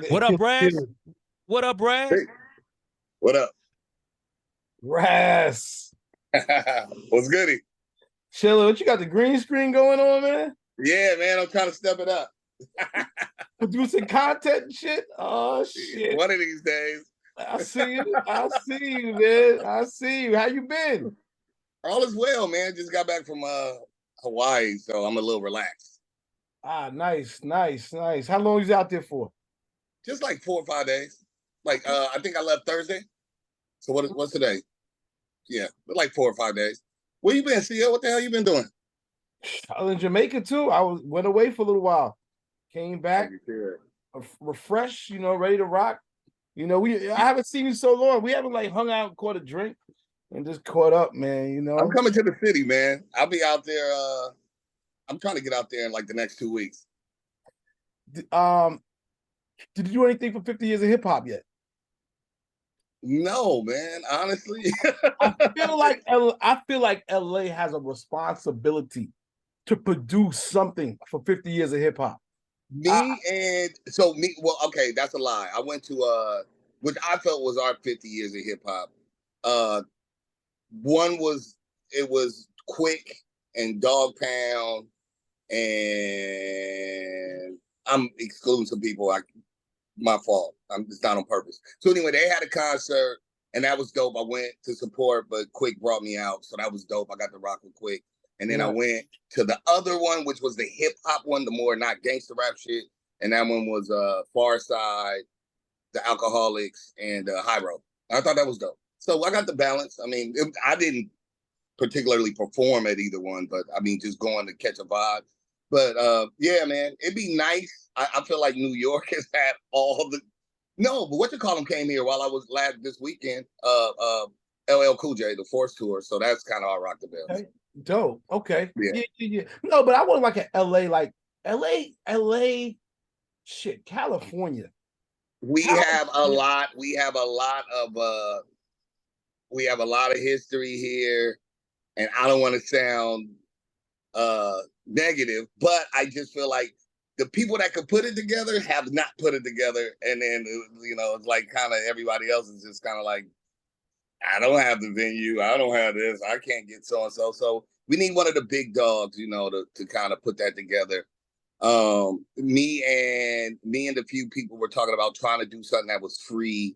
What It up, feels Raz? good. What up, Hey, Raz? what up? Ras. What's goody? Chilla, what you got the green screen going on, man? Yeah, man, I'm trying to step it up. Producing content and shit? Oh, shit. One of these days. I see you. I see you, man. I see you. How you been? All is well, man. Just got back from Hawaii, so I'm a little relaxed. Ah, nice, nice, nice. How long you out there for? Just like 4 or 5 days. Like I think I left Thursday. So what's today? Yeah, but like 4 or 5 days. Where you been, CL? What the hell you been doing? I was in Jamaica too. Went away for a little while. Came back, refreshed, ready to rock. I haven't seen you so long. We haven't like hung out and caught a drink and just caught up, man. I'm coming to the city, man. I'll be out there. I'm trying to get out there in like the next 2 weeks. Um, did you do anything for 50 years of hip hop yet? No, man. Honestly, I feel like LA has a responsibility to produce something for 50 years of hip hop. Well, okay, that's a lie. I went to which I felt was our 50 years of hip hop. One was it was Quick and Dog Pound, and I'm excluding some people. My fault. It's not on purpose. So anyway, they had a concert and that was dope. I went to support, but Quick brought me out, so that was dope. I got to rock with Quick. And then I went to the other one, which was the hip hop one, the more not gangster rap shit. And that one was Far Side, the Alcoholics, and High Road. I thought that was dope. So I got the balance. I mean, I didn't particularly perform at either one, but I mean, just going to catch a vibe. But yeah, man, it'd be nice. I feel like New York has had all the but what you call them came here while I was this weekend. LL Cool J, the Force Tour. So that's kind of all rock the bells. Okay. Dope. Okay. Yeah. Yeah. No, but I want like an LA, shit, California. We have a lot of history here, and I don't want to sound negative, but I just feel like the people that could put it together have not put it together, and then it's like kind of everybody else is just kind of like, I don't have the venue, I don't have this, I can't get so and so. So we need one of the big dogs, to kind of put that together. Me and a few people were talking about trying to do something that was free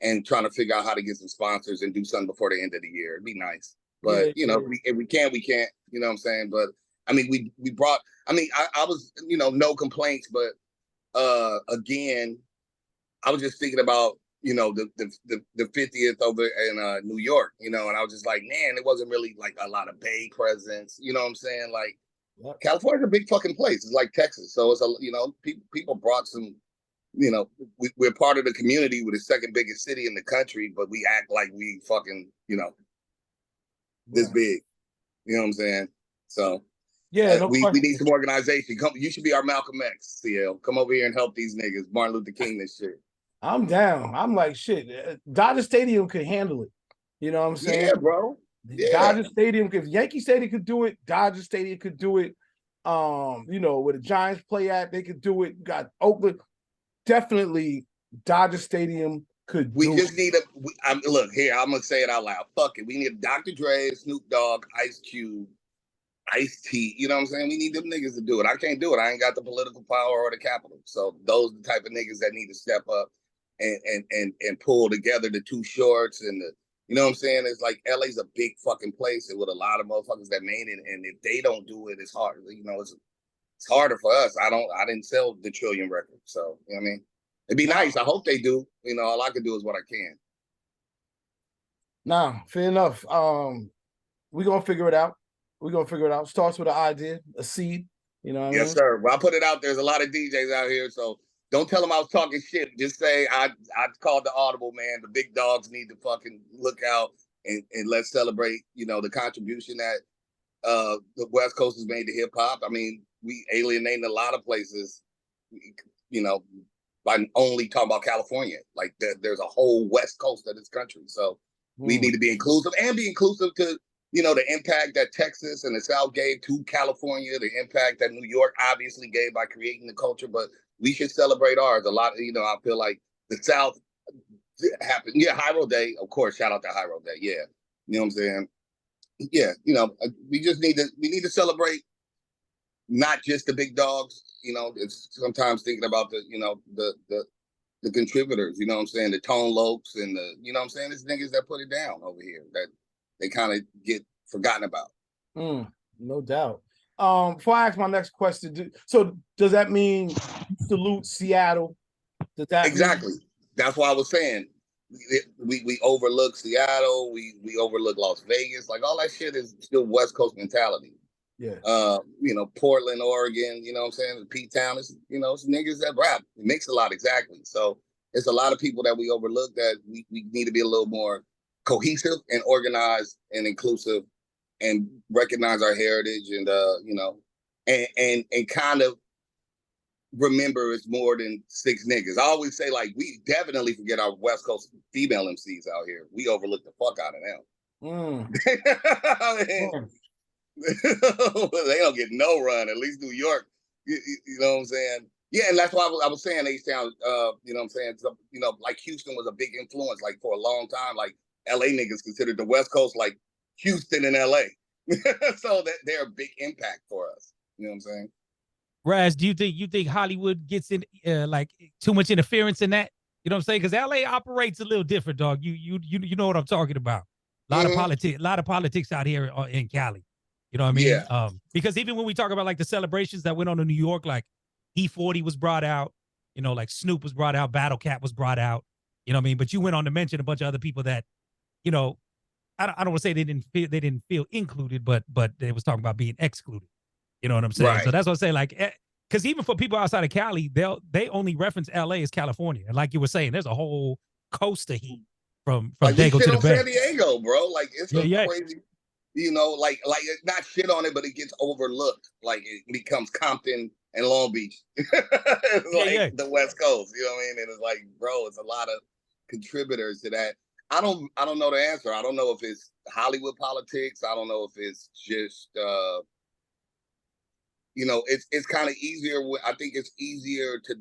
and trying to figure out how to get some sponsors and do something before the end of the year. It'd be nice. But if we can't, we can't, you know what I'm saying? But I mean, we brought, I was, no complaints, but again, I was just thinking about, the 50th over in New York, and I was just like, man, it wasn't really like a lot of Bay presence, you know what I'm saying? Like, California's a big fucking place. It's like Texas. So it's people brought some, we're part of the community. We're the second biggest city in the country, but we act like we fucking, this big. You know what I'm saying? So we need some organization. You should be our Malcolm X, CL. Come over here and help these niggas, Martin Luther King, this shit. I'm down. I'm like, shit. Dodger Stadium could handle it. You know what I'm saying? Yeah, bro. Yeah. Dodger Stadium, if Yankee Stadium could do it, Dodger Stadium could do it. Where the Giants play at, they could do it. Got Oakland. Definitely Dodger Stadium could do just it. Look, here, I'm gonna say it out loud. Fuck it. We need Dr. Dre, Snoop Dogg, Ice Cube, Ice-T. You know what I'm saying? We need them niggas to do it. I can't do it. I ain't got the political power or the capital. So those are the type of niggas that need to step up and pull together the Too Shorts and the, you know what I'm saying? It's like LA's a big fucking place and with a lot of motherfuckers that made it. And if they don't do it, it's hard. It's harder for us. I didn't sell the Trillion record. So, you know what I mean? It'd be nice. I hope they do. All I can do is what I can. Nah, fair enough. We're gonna figure it out. Starts with an idea, a seed. You know what I mean? Yes, sir. Well, I put it out. There's a lot of DJs out here, so don't tell them I was talking shit. Just say I called the audible, man. The big dogs need to fucking look out and let's celebrate, the contribution that the West Coast has made to hip hop. I mean, we alienating a lot of places, by only talking about California. Like there's a whole West Coast of this country. So we need to be inclusive and be inclusive to, the impact that Texas and the South gave to California, the impact that New York obviously gave by creating the culture, but we should celebrate ours. A lot, I feel like the South happened. Yeah, High Road Day, of course. Shout out to High Road Day. Yeah, you know what I'm saying. Yeah, we just need to celebrate not just the big dogs. It's sometimes thinking about the contributors. You know what I'm saying, the Tone Lopes and what I'm saying, there's niggas that put it down over here that they kind of get forgotten about. No doubt. Before I ask my next question, so does that mean you salute Seattle? Does that exactly? That's why I was saying we overlook Seattle, we overlook Las Vegas, like all that shit is still West Coast mentality. Yeah. Portland, Oregon, you know what I'm saying? P-Town is, it's niggas that rap. It makes a lot, exactly. So it's a lot of people that we overlook that we need to be a little more cohesive and organized and inclusive and recognize our heritage and and kind of remember it's more than 6 niggas. I always say, like, we definitely forget our West Coast female MCs out here. We overlook the fuck out of them. I mean, they don't get no run, at least New York. You know what I'm saying? Yeah, and that's why I was saying H-Town, you know what I'm saying? So, like Houston was a big influence, like for a long time, like LA niggas considered the West Coast like Houston and LA. So that they're a big impact for us. You know what I'm saying? Raz, do you think Hollywood gets in like too much interference in that? You know what I'm saying? Because LA operates a little different, dog. You know what I'm talking about. A lot of politics out here in Cali. You know what I mean? Yeah. Because even when we talk about like the celebrations that went on in New York, like E40 was brought out, like Snoop was brought out, Battle Cat was brought out. You know what I mean? But you went on to mention a bunch of other people that, I don't want to say they didn't feel included, but they was talking about being excluded. You know what I'm saying? Right. So that's what I say. Like, because even for people outside of Cali, they only reference LA as California. And like you were saying, there's a whole coast of heat from like Dago to the Bay. San Diego, bro. Like it's crazy. Like not shit on it, but it gets overlooked. Like it becomes Compton and Long Beach. It's the West Coast. You know what I mean? And it's like, bro, it's a lot of contributors to that. I don't know the answer. I don't know if it's Hollywood politics. I don't know if it's just it's kind of easier. I think it's easier to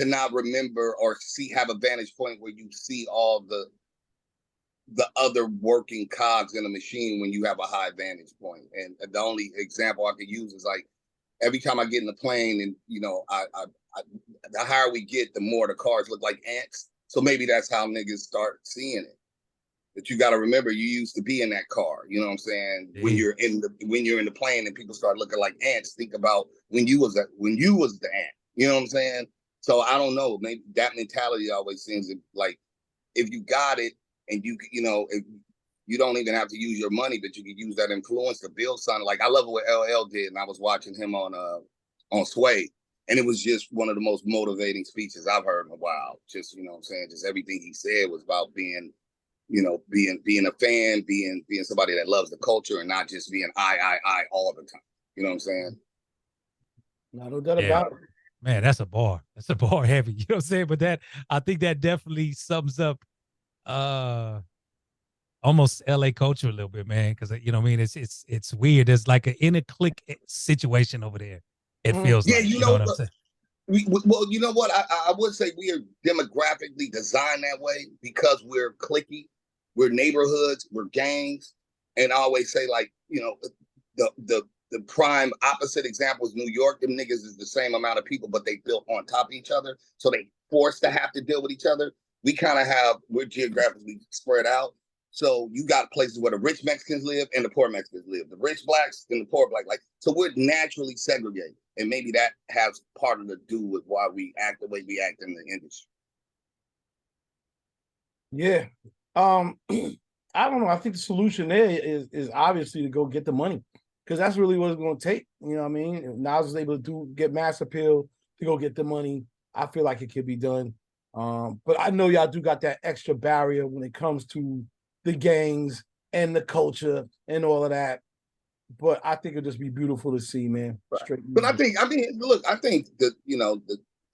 not remember or have a vantage point where you see all the other working cogs in a machine when you have a high vantage point. And the only example I could use is like every time I get in the plane and the higher we get, the more the cars look like ants. So maybe that's how niggas start seeing it. But you got to remember, you used to be in that car. You know what I'm saying? Yeah. When you're in the plane and people start looking like ants, think about when you was the ant. You know what I'm saying? So I don't know. Maybe that mentality always seems like if you got it and if you don't even have to use your money, but you can use that influence to build something. Like I love what LL did, and I was watching him on Sway, and it was just one of the most motivating speeches I've heard in a while. Just what I'm saying, just everything he said was about being a fan, being somebody that loves the culture and not just being I all the time. You know what I'm saying? No doubt about it. Man, that's a bar. That's a bar heavy. You know what I'm saying? But I think that definitely sums up almost LA culture a little bit, man. Because you know what I mean? It's weird. There's like an inner clique situation over there. It feels like. You know what I'm saying? Well, you know what? I would say we are demographically designed that way because we're cliquey. We're neighborhoods, we're gangs. And I always say, like, the prime opposite example is New York. Them niggas is the same amount of people, but they built on top of each other. So they forced to have to deal with each other. We're geographically spread out. So you got places where the rich Mexicans live and the poor Mexicans live. The rich blacks and the poor black. So we're naturally segregated. And maybe that has part of to do with why we act the way we act in the industry. Yeah. I don't know. I think the solution there is obviously to go get the money, because that's really what it's going to take. You know what I mean? If Nas is able to get mass appeal to go get the money, I feel like it could be done. But I know y'all do got that extra barrier when it comes to the gangs and the culture and all of that. But I think it'll just be beautiful to see, man. Right. But I think that,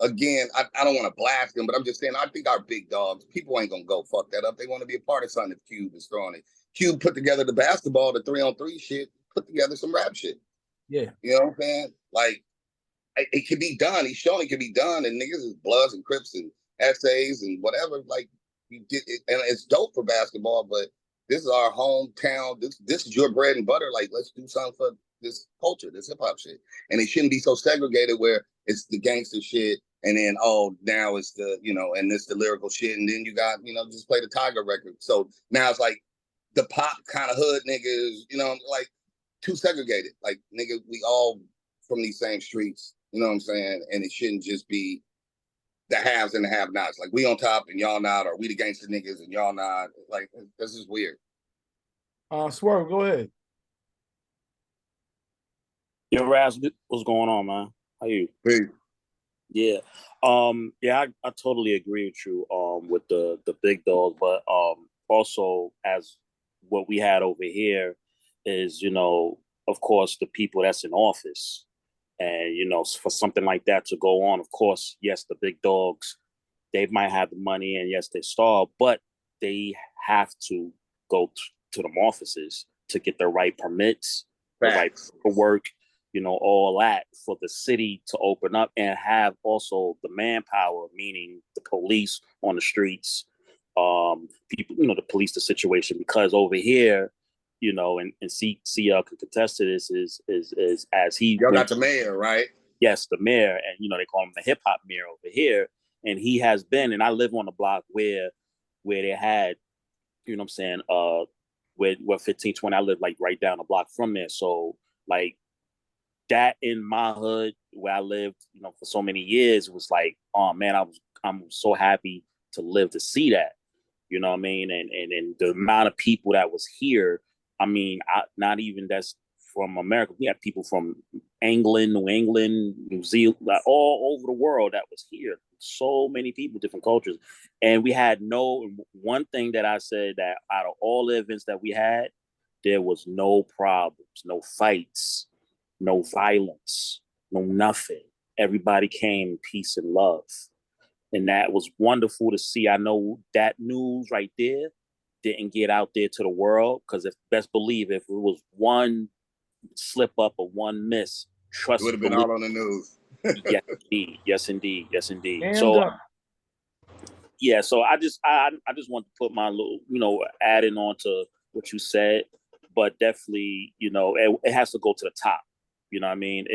again, I don't want to blast them, but I'm just saying, I think our big dogs, people ain't going to go fuck that up. They want to be a part of something if Cube is throwing it. Cube put together the basketball, the 3-on-3 shit, put together some rap shit. Yeah. You know what I'm saying? Like, it can be done. He's shown it can be done, and niggas is Bloods and Crips and essays and whatever. Like you did, and it's dope for basketball. But this is our hometown. This is your bread and butter. Like let's do something for this culture, this hip hop shit, and it shouldn't be so segregated where it's the gangster shit, and then now it's the and this the lyrical shit, and then you got just play the Tiger record. So now it's like the pop kind of hood niggas, like too segregated. Like nigga, we all from these same streets. You know what I'm saying? And it shouldn't just be the haves and the have-nots. Like we on top and y'all not, or we the gangster niggas and y'all not. Like this is weird. Swerve, go ahead. Yo, Raz, what's going on, man? How you? Hey. Yeah. I totally agree with you with the big dogs, but also as what we had over here is, of course, the people that's in office. And, for something like that to go on, of course, yes, the big dogs, they might have the money and yes, they starve, but they have to go to them offices to get the right permits, the right work, all that for the city to open up and have also the manpower, meaning the police on the streets, people, to police the situation. Because over here, and CL can contest to this is as he y'all got the mayor, right? Yes, the mayor, and they call him the hip hop mayor over here, and he has been. And I live on a block where they had, what I'm saying, where 1520. I live like right down the block from there, so like that in my hood where I lived, for so many years, it was like, oh man, I'm so happy to live to see that, you know what I mean, and the amount of people that was here. I mean, not even that's from America. We had people from England, New England, New Zealand, like all over the world that was here. So many people, different cultures. And we had one thing that I said that out of all the events that we had, there was no problems, no fights, no violence, no nothing. Everybody came in peace and love. And that was wonderful to see. I know that news right there didn't get out there to the world, because best believe if it was one slip up or one miss, trust it would have been all on the news. Yes, indeed. And so so I just want to put my little adding on to what you said, but definitely it has to go to the top. You know what I mean?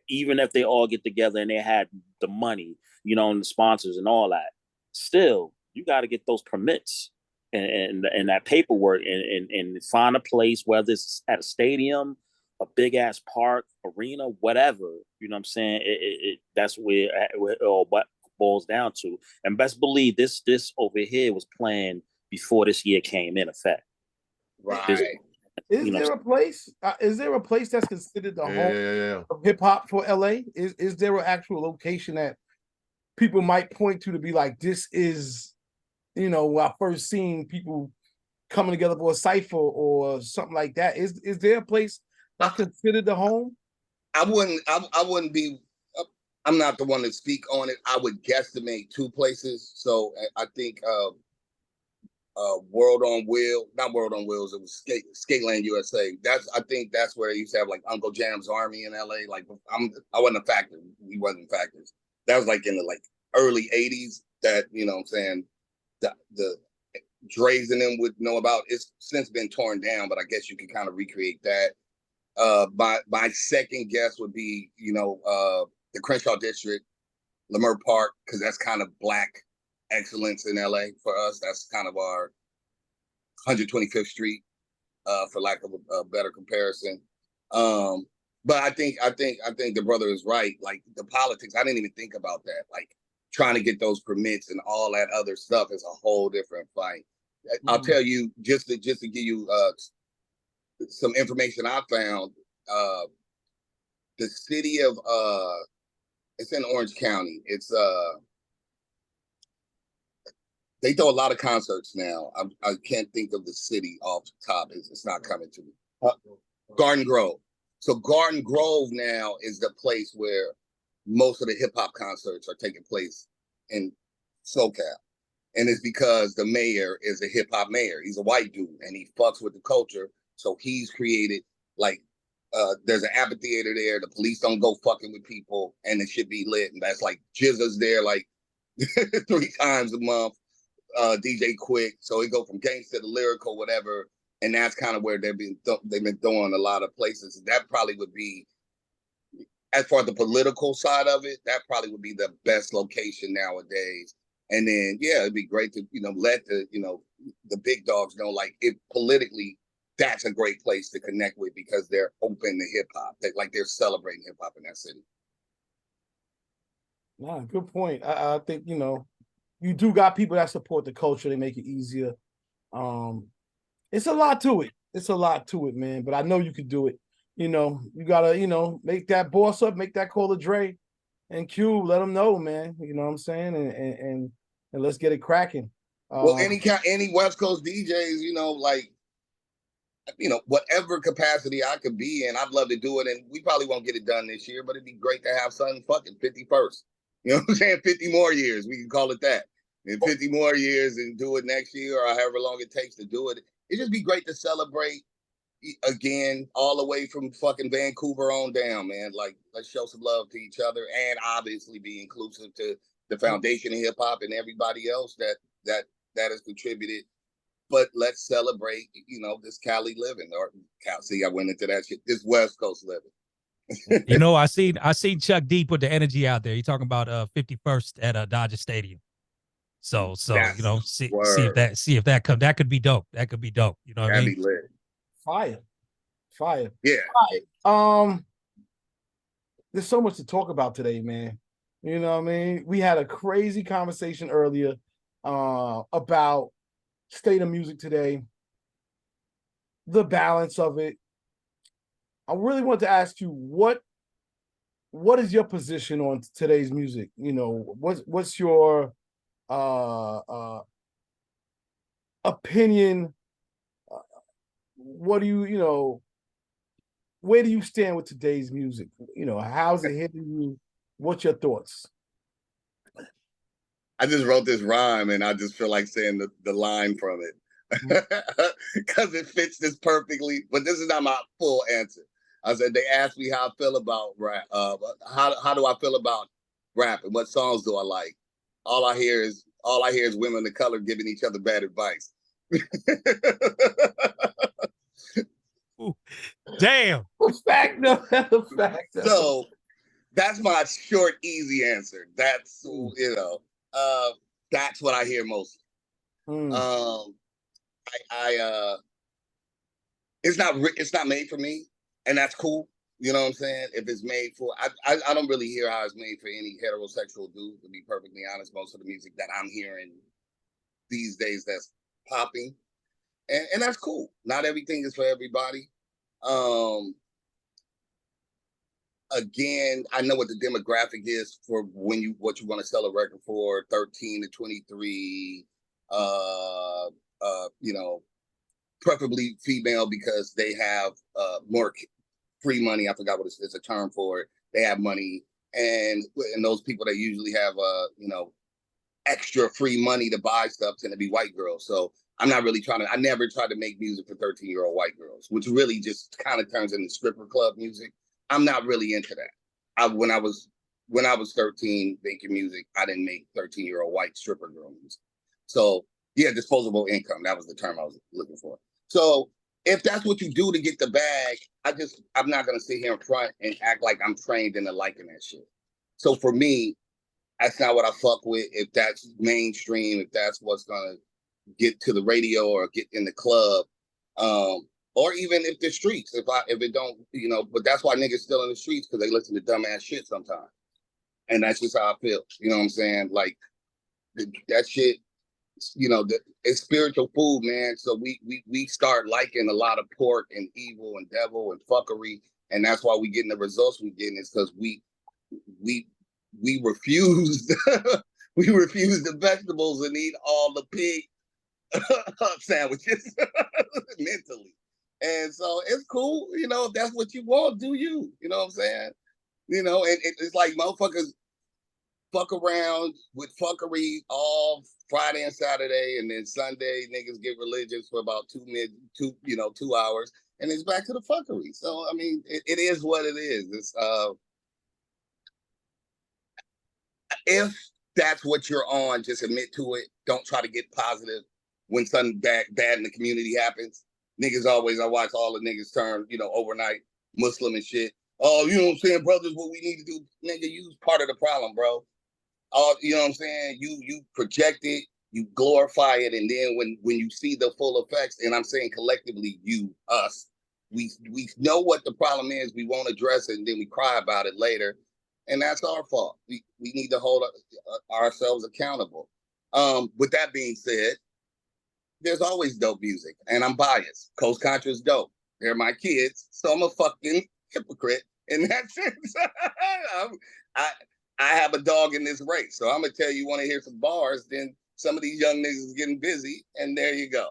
Even if they all get together and they had the money, and the sponsors and all that, still you got to get those permits and that paperwork and find a place, whether it's at a stadium, a big ass park, arena, whatever. You know what I'm saying? That's where it all boils down to. And best believe this over here was planned before this year came in effect. Right. Is there a place? Is there a place that's considered the home of hip hop for LA? Is there an actual location that people might point to be like, this is, when I first seen people coming together for a cipher or something like that? Is there a place that's considered the home? I wouldn't be. I'm not the one to speak on it. I would guesstimate two places. So I think World on Wheels, not World on Wheels. It was Skateland USA. I think that's where they used to have like Uncle Jam's Army in LA. Like I wasn't a factor. We wasn't factors. That was like in the early '80s. That what I'm saying, the Dre's and them would know about. It's since been torn down, but I guess you can kind of recreate that. My second guess would be the Crenshaw District, Leimert Park, because that's kind of black excellence in LA for us. That's kind of our 125th Street, for lack of a better comparison. But I think the brother is right. Like the politics, I didn't even think about that. Like trying to get those permits and all that other stuff is a whole different fight. I'll tell you, just to give you some information I found. The city of it's in Orange County. It's they throw a lot of concerts now. I can't think of the city off the top. It's not coming to me. Garden Grove. So Garden Grove now is the place where most of the hip hop concerts are taking place in SoCal. And it's because the mayor is a hip hop mayor. He's a white dude and he fucks with the culture. So he's created like there's an amphitheater there. The police don't go fucking with people, and it should be lit. And that's like Jizza's there like 3 times a month. DJ Quick, so it go from gangster to lyrical, whatever, and that's kind of where they've been throwing a lot of places. That probably would be, as far as the political side of it, that probably would be the best location nowadays. And then yeah, it'd be great to let the big dogs know, like, if politically that's a great place to connect with because they're open to hip hop. They're celebrating hip hop in that city. Nah, good point. I think you do got people that support the culture. They make it easier. It's a lot to it. It's a lot to it, man. But I know you could do it. You gotta, make that boss up, make that call to Dre and Q. Let them know, man. You know what I'm saying? And let's get it cracking. Well, any West Coast DJs, whatever capacity I could be in, I'd love to do it. And we probably won't get it done this year, but it'd be great to have something fucking 51st. You know what I'm saying? 50 more years. We can call it that. And 50 more years and do it next year or however long it takes to do it. It'd just be great to celebrate again, all the way from fucking Vancouver on down, man. Like, let's show some love to each other and obviously be inclusive to the foundation of hip hop and everybody else that has contributed. But let's celebrate, this Cali living, or see, I went into that shit. This West Coast living. I seen Chuck D put the energy out there. He talking about 51st at Dodger Stadium. So That's see if that comes. That could be dope. That could be dope. You know what I mean? That'd be lit. Fire. Yeah. Fire. There's so much to talk about today, man. You know what I mean? We had a crazy conversation earlier about state of music today, the balance of it. I really want to ask you what is your position on today's music? What's your opinion? What do you where do you stand with today's music? How's it hitting you? What's your thoughts? I just wrote this rhyme and I just feel like saying the line from it because it fits this perfectly. But this is not my full answer. I said, they asked me how I feel about rap. How do I feel about rap and what songs do I like? All I hear is women of color giving each other bad advice. Ooh, damn. Fact. So that's my short, easy answer. That's that's what I hear mostly. It's not made for me, and that's cool. You know what I'm saying? If it's made for, I don't really hear how it's made for any heterosexual dude, to be perfectly honest. Most of the music that I'm hearing these days that's popping, and that's cool. Not everything is for everybody. Again, I know what the demographic is for what you want to sell a record for, 13 to 23, preferably female because they have more free money. I forgot what it's a term for it. They have money, and those people that usually have extra free money to buy stuff tend to be white girls. So I'm not really I never tried to make music for 13-year-old white girls, which really just kind of turns into stripper club music. I'm not really into that. When I was 13 making music, I didn't make 13-year-old white stripper girl music. So yeah, disposable income. That was the term I was looking for. So if that's what you do to get the bag, I'm not gonna sit here in front and act like I'm trained into liking that shit. So for me, that's not what I fuck with. If that's mainstream, if that's what's gonna get to the radio or get in the club, or even if the streets, if it don't, but that's why niggas still in the streets, because they listen to dumbass shit sometimes. And that's just how I feel. You know what I'm saying? Like that shit, it's spiritual food, man. So we start liking a lot of pork and evil and devil and fuckery. And that's why we getting the results we getting, is because we refused we refused the vegetables and eat all the pig sandwiches mentally. And so it's cool, if that's what you want, do you? You know what I'm saying? And it's like motherfuckers fuck around with fuckery all Friday and Saturday, and then Sunday niggas get religious for about 2 hours. and it's back to the fuckery. So I mean, it is what it is. It's if that's what you're on, just admit to it. Don't try to get positive when something bad in the community happens. Niggas always, I watch all the niggas turn, overnight Muslim and shit. Oh, you know what I'm saying, brothers, what we need to do. Nigga, you's part of the problem, bro. You know what I'm saying? You project it, you glorify it, and then when you see the full effects, and I'm saying collectively, us, we know what the problem is, we won't address it, and then we cry about it later. And that's our fault. We need to hold ourselves accountable. With that being said, there's always dope music, and I'm biased. Coast Contra's dope. They're my kids, so I'm a fucking hypocrite in that sense. I have a dog in this race, so I'm gonna tell you, want to hear some bars, then some of these young niggas is getting busy, and there you go.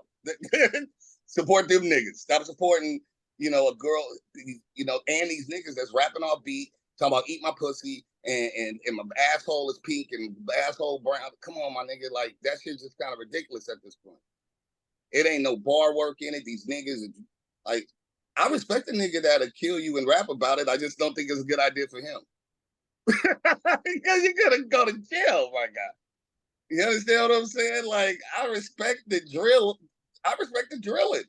Support them niggas. Stop supporting, a girl, and these niggas that's rapping off beat, talking about eat my pussy, and my asshole is pink and asshole brown. Come on, my nigga, like that shit's just kind of ridiculous at this point. It ain't no bar work in it. These niggas, like, I respect a nigga that'll kill you and rap about it. I just don't think it's a good idea for him. Because you're gonna go to jail, my guy. You understand what I'm saying? Like, I respect the drill. I respect the drilling.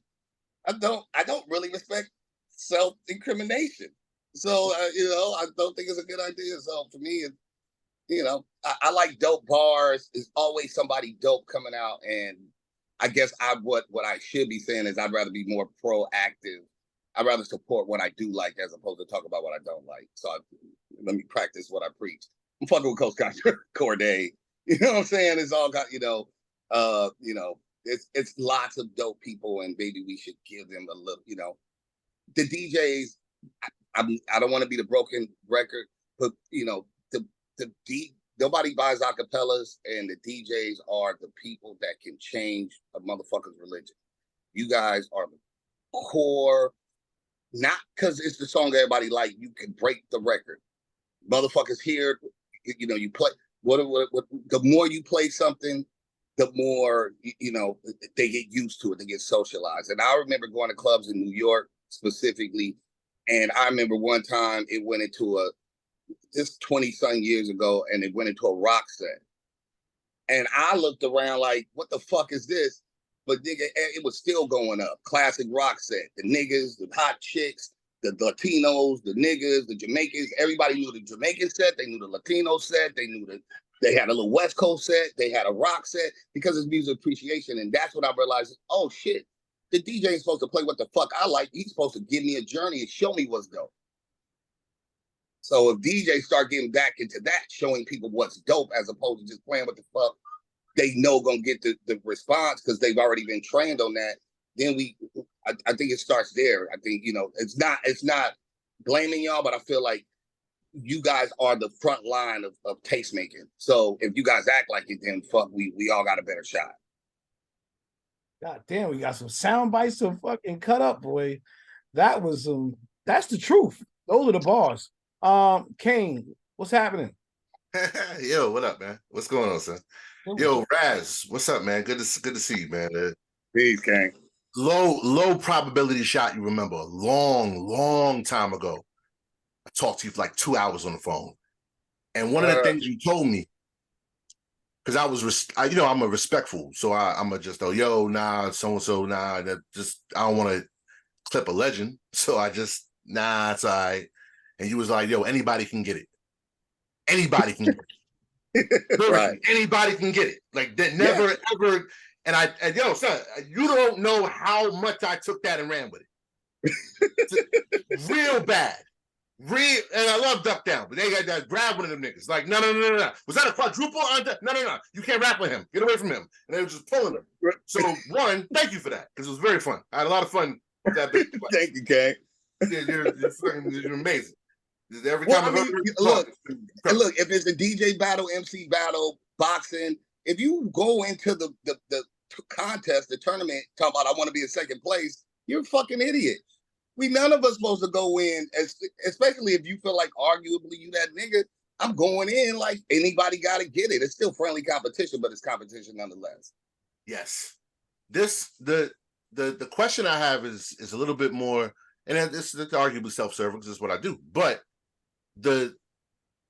I don't really respect self-incrimination. So, I don't think it's a good idea. So for me, I like dope bars. There's always somebody dope coming out. And I guess what I should be saying is I'd rather be more proactive. I'd rather support what I do like as opposed to talk about what I don't like. So let me practice what I preach. I'm fucking with Coast Contra, Corday. You know what I'm saying? It's all got, it's lots of dope people, and maybe we should give them a little, the DJs. I don't want to be the broken record, but nobody buys acapellas, and the DJs are the people that can change a motherfucker's religion. You guys are the core, not because it's the song everybody like. You can break the record. Motherfuckers here, you play. What the more you play something, the more they get used to it. They get socialized. And I remember going to clubs in New York specifically, and I remember one time it went into this 20-some years ago, and it went into a rock set. And I looked around like, what the fuck is this? But nigga, it was still going up. Classic rock set. The niggas, the hot chicks, the Latinos, the niggas, the Jamaicans. Everybody knew the Jamaican set. They knew the Latino set. They knew they had a little West Coast set. They had a rock set because it's music appreciation. And that's when I realized, oh shit, the DJ ain't supposed to play what the fuck I like. He's supposed to give me a journey and show me what's dope. So if DJs start getting back into that, showing people what's dope as opposed to just playing what the fuck they know gonna get the response because they've already been trained on that, then I think it starts there. I think, it's not blaming y'all, but I feel like you guys are the front line of taste making. So if you guys act like it, then fuck, we all got a better shot. God damn, we got some sound bites to fucking cut up, boy. That was that's the truth. Those are the bars. Kane, what's happening? Yo, what up, man? What's going on, son? Yo, Raz, what's up, man? Good to see you, man. Peace, Kane. Low probability shot. You remember a long time ago. I talked to you for like 2 hours on the phone, and one of the things you told me, because I'm a respectful, so I'm a just nah, so and so, nah, that just I don't want to clip a legend, so I just it's all right. And you was like, yo, anybody can get it. Anybody can get it. Right. Anybody can get it. Like that, never ever. And yo, son, you don't know how much I took that and ran with it. Real bad. And I love Duck Down, but they got that grab one of them niggas. Like, no. Was that a quadruple? No. You can't rap with him. Get away from him. And they were just pulling him. So one, thank you for that, because it was very fun. I had a lot of fun with that bit. Thank you, Kane. You're amazing. Every time look, if it's a DJ battle, MC battle, boxing, if you go into the contest, the tournament, talking about I want to be in second place, you're a fucking idiot. None of us supposed to go in, especially if you feel like arguably you that nigga. I'm going in like anybody got to get it. It's still friendly competition, but it's competition nonetheless. Yes. the question I have is a little bit more, and this is arguably self-serving because this is what I do. But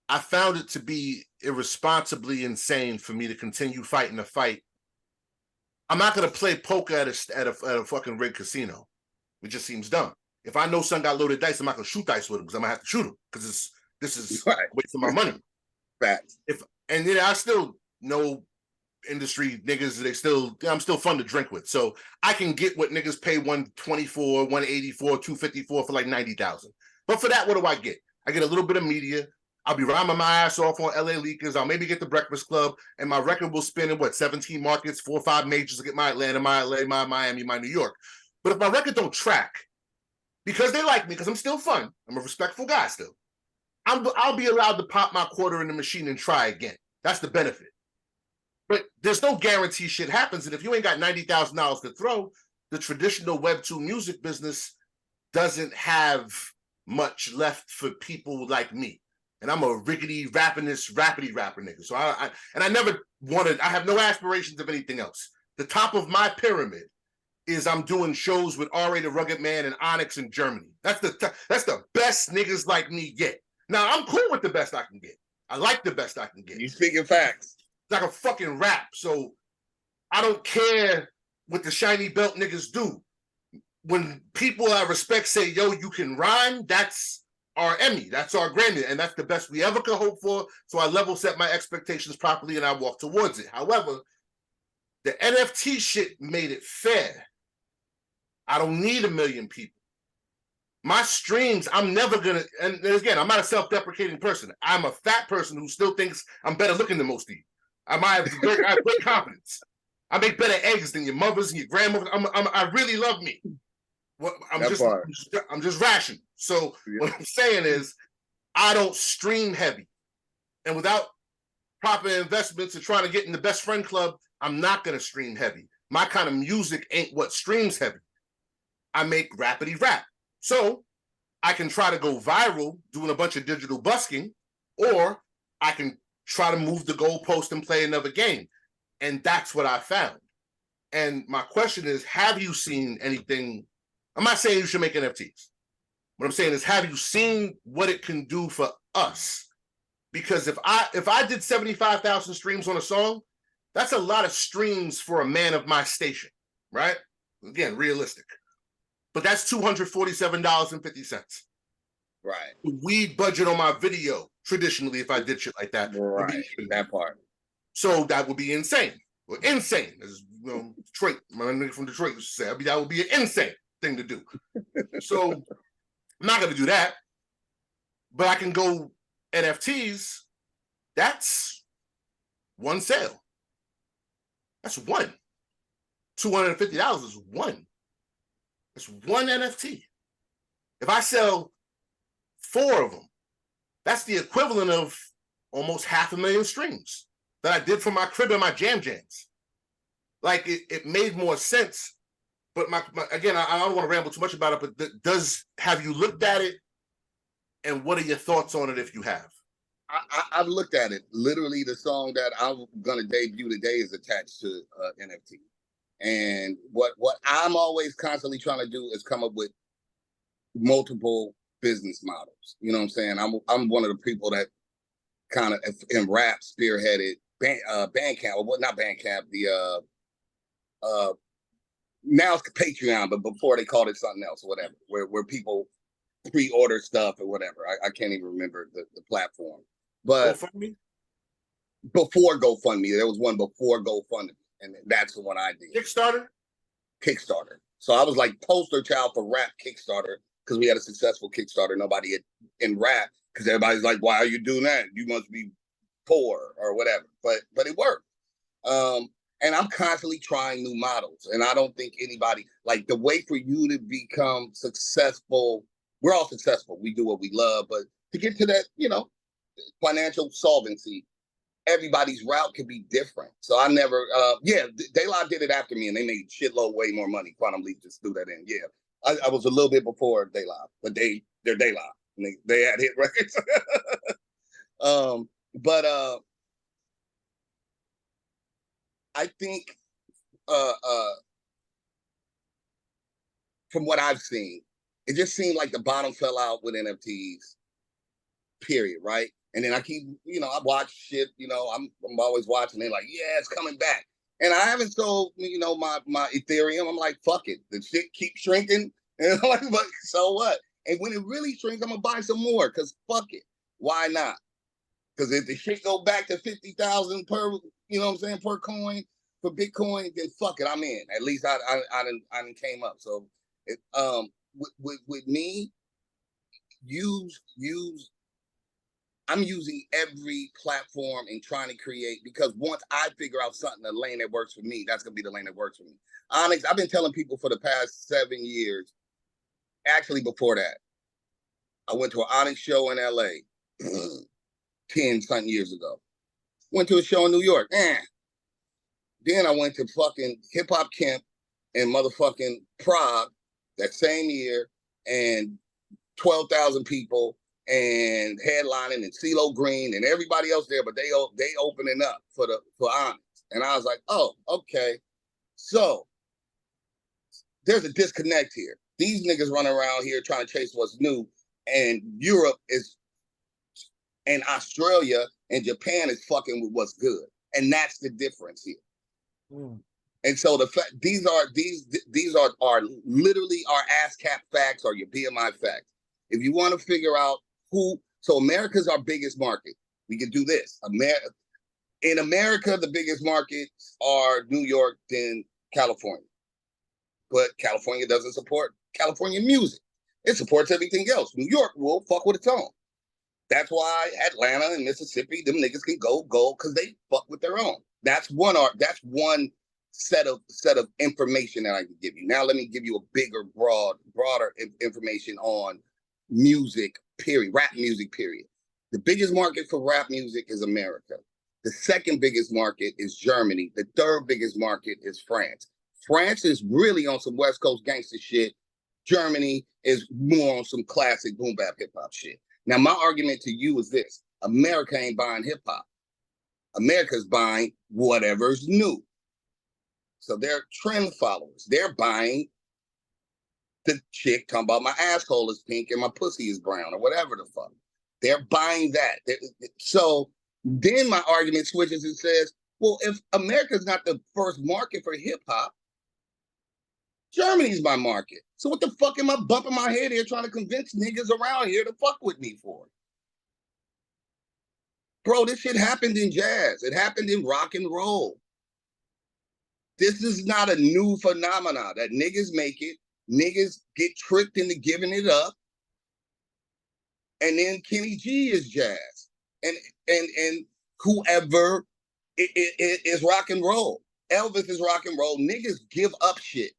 I found it to be irresponsibly insane for me to continue fighting a fight. I'm not gonna play poker at a fucking rigged casino. It just seems dumb. If I know son got loaded dice, I'm not gonna shoot dice with him because I'm gonna have to shoot him because this is Right. wasting my money. Facts. I still know industry niggas, I'm still fun to drink with. So I can get what niggas pay 124, 184, 254 for like 90,000. But for that, what do I get? I get a little bit of media. I'll be rhyming my ass off on LA Leakers. I'll maybe get the Breakfast Club, and my record will spin in 17 markets, 4 or 5 majors to get my Atlanta, my LA, my Miami, my New York. But if my record don't track, because they like me, because I'm still fun, I'm a respectful guy still, I'll be allowed to pop my quarter in the machine and try again. That's the benefit. But there's no guarantee shit happens. And if you ain't got $90,000 to throw, the traditional Web2 music business doesn't have much left for people like me. And I'm a rickety, rapidy rapper nigga. So I have no aspirations of anything else. The top of my pyramid is I'm doing shows with R.A. the Rugged Man and Onyx in Germany. That's the best niggas like me get. Now, I'm cool with the best I can get. I like the best I can get. You speaking facts. Like a fucking rap. So I don't care what the shiny belt niggas do. When people I respect say, yo, you can rhyme, that's our Emmy. That's our Grammy. And that's the best we ever could hope for. So I level set my expectations properly and I walk towards it. However, the NFT shit made it fair. I don't need 1 million people. My streams, I'm never gonna, and again, I'm not a self-deprecating person. I'm a fat person who still thinks I'm better looking than most of you. I have great confidence. I make better eggs than your mothers and your grandmothers. I really love me. I'm just rational. So what I'm saying is, I don't stream heavy, and without proper investments and trying to get in the best friend club, I'm not gonna stream heavy. My kind of music ain't what streams heavy. I make rapidy rap. So I can try to go viral doing a bunch of digital busking, or I can try to move the goalpost and play another game. And that's what I found. And my question is, have you seen anything? I'm not saying you should make NFTs. What I'm saying is, have you seen what it can do for us? Because if I did 75,000 streams on a song, that's a lot of streams for a man of my station, right? Again, realistic. But that's $247.50. Right. The weed budget on my video, traditionally, if I did shit like that. Right. That part. So that would be insane. Well, insane. As Detroit, my nigga from Detroit used to say, that would be an insane thing to do. So I'm not going to do that. But I can go NFTs. That's one sale. That's one. $250 is one. It's one NFT. If I sell 4 of them, that's the equivalent of almost 500,000 streams that I did for my crib and my jam jams. Like it made more sense. But again, I don't want to ramble too much about it, but have you looked at it? And what are your thoughts on it if you have? I've looked at it. Literally, the song that I'm going to debut today is attached to NFT. And what I'm always constantly trying to do is come up with multiple business models. You know what I'm saying? I'm one of the people that kind of in rap spearheaded Bandcamp, or what? Not Bandcamp. The now it's Patreon, but before they called it something else or whatever, where people pre-order stuff or whatever. I can't even remember the platform. But GoFundMe? Before GoFundMe, there was one before GoFundMe. And that's the one I did. Kickstarter. So I was like poster child for rap Kickstarter because we had a successful Kickstarter. Nobody in rap, because everybody's like, why are you doing that? You must be poor or whatever. But it worked. And I'm constantly trying new models. And I don't think anybody, like, the way for you to become successful, we're all successful. We do what we love. But to get to that, financial solvency, everybody's route could be different. So I never, De La did it after me and they made shitload way more money. Quantum Leap just threw that in. Yeah. I was a little bit before De La, but they're De La. And they had hit records. I think from what I've seen, it just seemed like the bottom fell out with NFTs, period, right? And then I keep, I watch shit, I'm always watching it like, yeah, it's coming back. And I haven't sold, my Ethereum. I'm like, fuck it. The shit keeps shrinking. And I'm like, but so what? And when it really shrinks, I'm gonna buy some more because fuck it. Why not? Because if the shit go back to 50,000 per, per coin for Bitcoin, then fuck it, I'm in. At least I didn't came up. So with me, I'm using every platform and trying to create, because once I figure out something, a lane that works for me, that's gonna be the lane that works for me. Onyx, I've been telling people for the past 7 years. Actually, before that, I went to an Onyx show in LA 10 something years ago. Went to a show in New York. Then I went to fucking Hip Hop Camp in motherfucking Prague that same year, and 12,000 people and headlining, and CeeLo Green and everybody else there, but they opening up for Onyx. And I was like, oh, okay. So there's a disconnect here. These niggas running around here trying to chase what's new, and Europe is, and Australia and Japan is fucking with what's good. And that's the difference here. And so the fact, these are literally our ASCAP facts or your BMI facts. If you want to figure out so America's our biggest market. We can do this. In America, the biggest markets are New York, then California. But California doesn't support California music. It supports everything else. New York will fuck with its own. That's why Atlanta and Mississippi, them niggas can go because they fuck with their own. That's one set of information that I can give you. Now let me give you a bigger, broader information on music, period, rap music, period. The biggest market for rap music is America. The second biggest market is Germany. The third biggest market is France. France is really on some West Coast gangster shit. Germany is more on some classic boom bap hip hop shit. Now, my argument to you is this: America ain't buying hip hop. America's buying whatever's new. So they're trend followers. They're buying the chick talking about my asshole is pink and my pussy is brown or whatever the fuck. They're buying that. So then my argument switches and says, well, if America's not the first market for hip hop, Germany's my market. So what the fuck am I bumping my head here trying to convince niggas around here to fuck with me for? Bro, this shit happened in jazz. It happened in rock and roll. This is not a new phenomenon that niggas make it. Niggas get tricked into giving it up. And then Kenny G is jazz. And whoever is rock and roll. Elvis is rock and roll. Niggas give up shit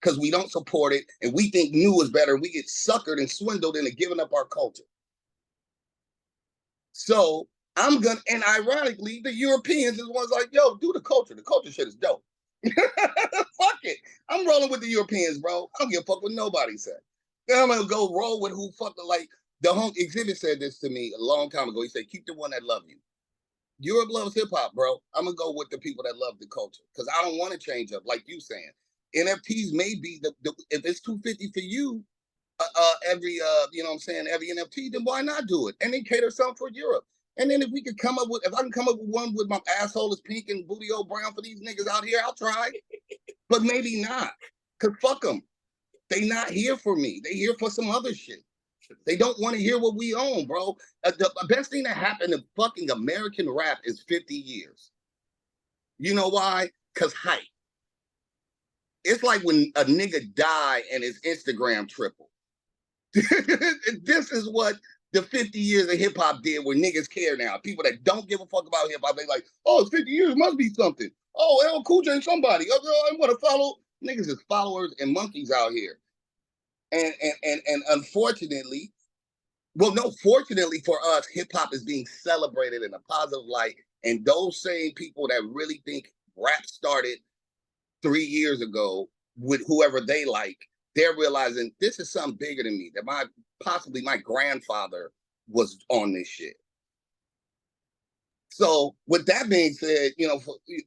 because we don't support it and we think new is better. We get suckered and swindled into giving up our culture. So and ironically, the Europeans is ones like, yo, do the culture. The culture shit is dope. Fuck it. I'm rolling with the Europeans, bro. I don't give a fuck what nobody said. Then I'm gonna go roll with who fucking, like, the home exhibit said this to me a long time ago. He said, keep the one that love you. Europe loves hip hop, bro. I'm gonna go with the people that love the culture because I don't want to change up, like you saying. NFTs may be the if it's $250 for you, every every NFT, then why not do it? And then cater something for Europe. And then if I can come up with one with my asshole is pink and booty old brown for these niggas out here, I'll try. But maybe not. Cause fuck them. They not here for me. They here for some other shit. They don't want to hear what we own, bro. The best thing that happened to fucking American rap is 50 years. You know why? Cause hype. It's like when a nigga die and his Instagram tripled. This is what the 50 years of hip hop did, where niggas care now. People that don't give a fuck about hip hop, they like, oh, it's 50 years, must be something. Oh, LL Cool J, somebody. Oh, I want to follow. Niggas is followers and monkeys out here. And unfortunately, well, no, fortunately for us, hip hop is being celebrated in a positive light. And those same people that really think rap started 3 years ago with whoever they like, they're realizing this is something bigger than me, that possibly my grandfather was on this shit. So with that being said,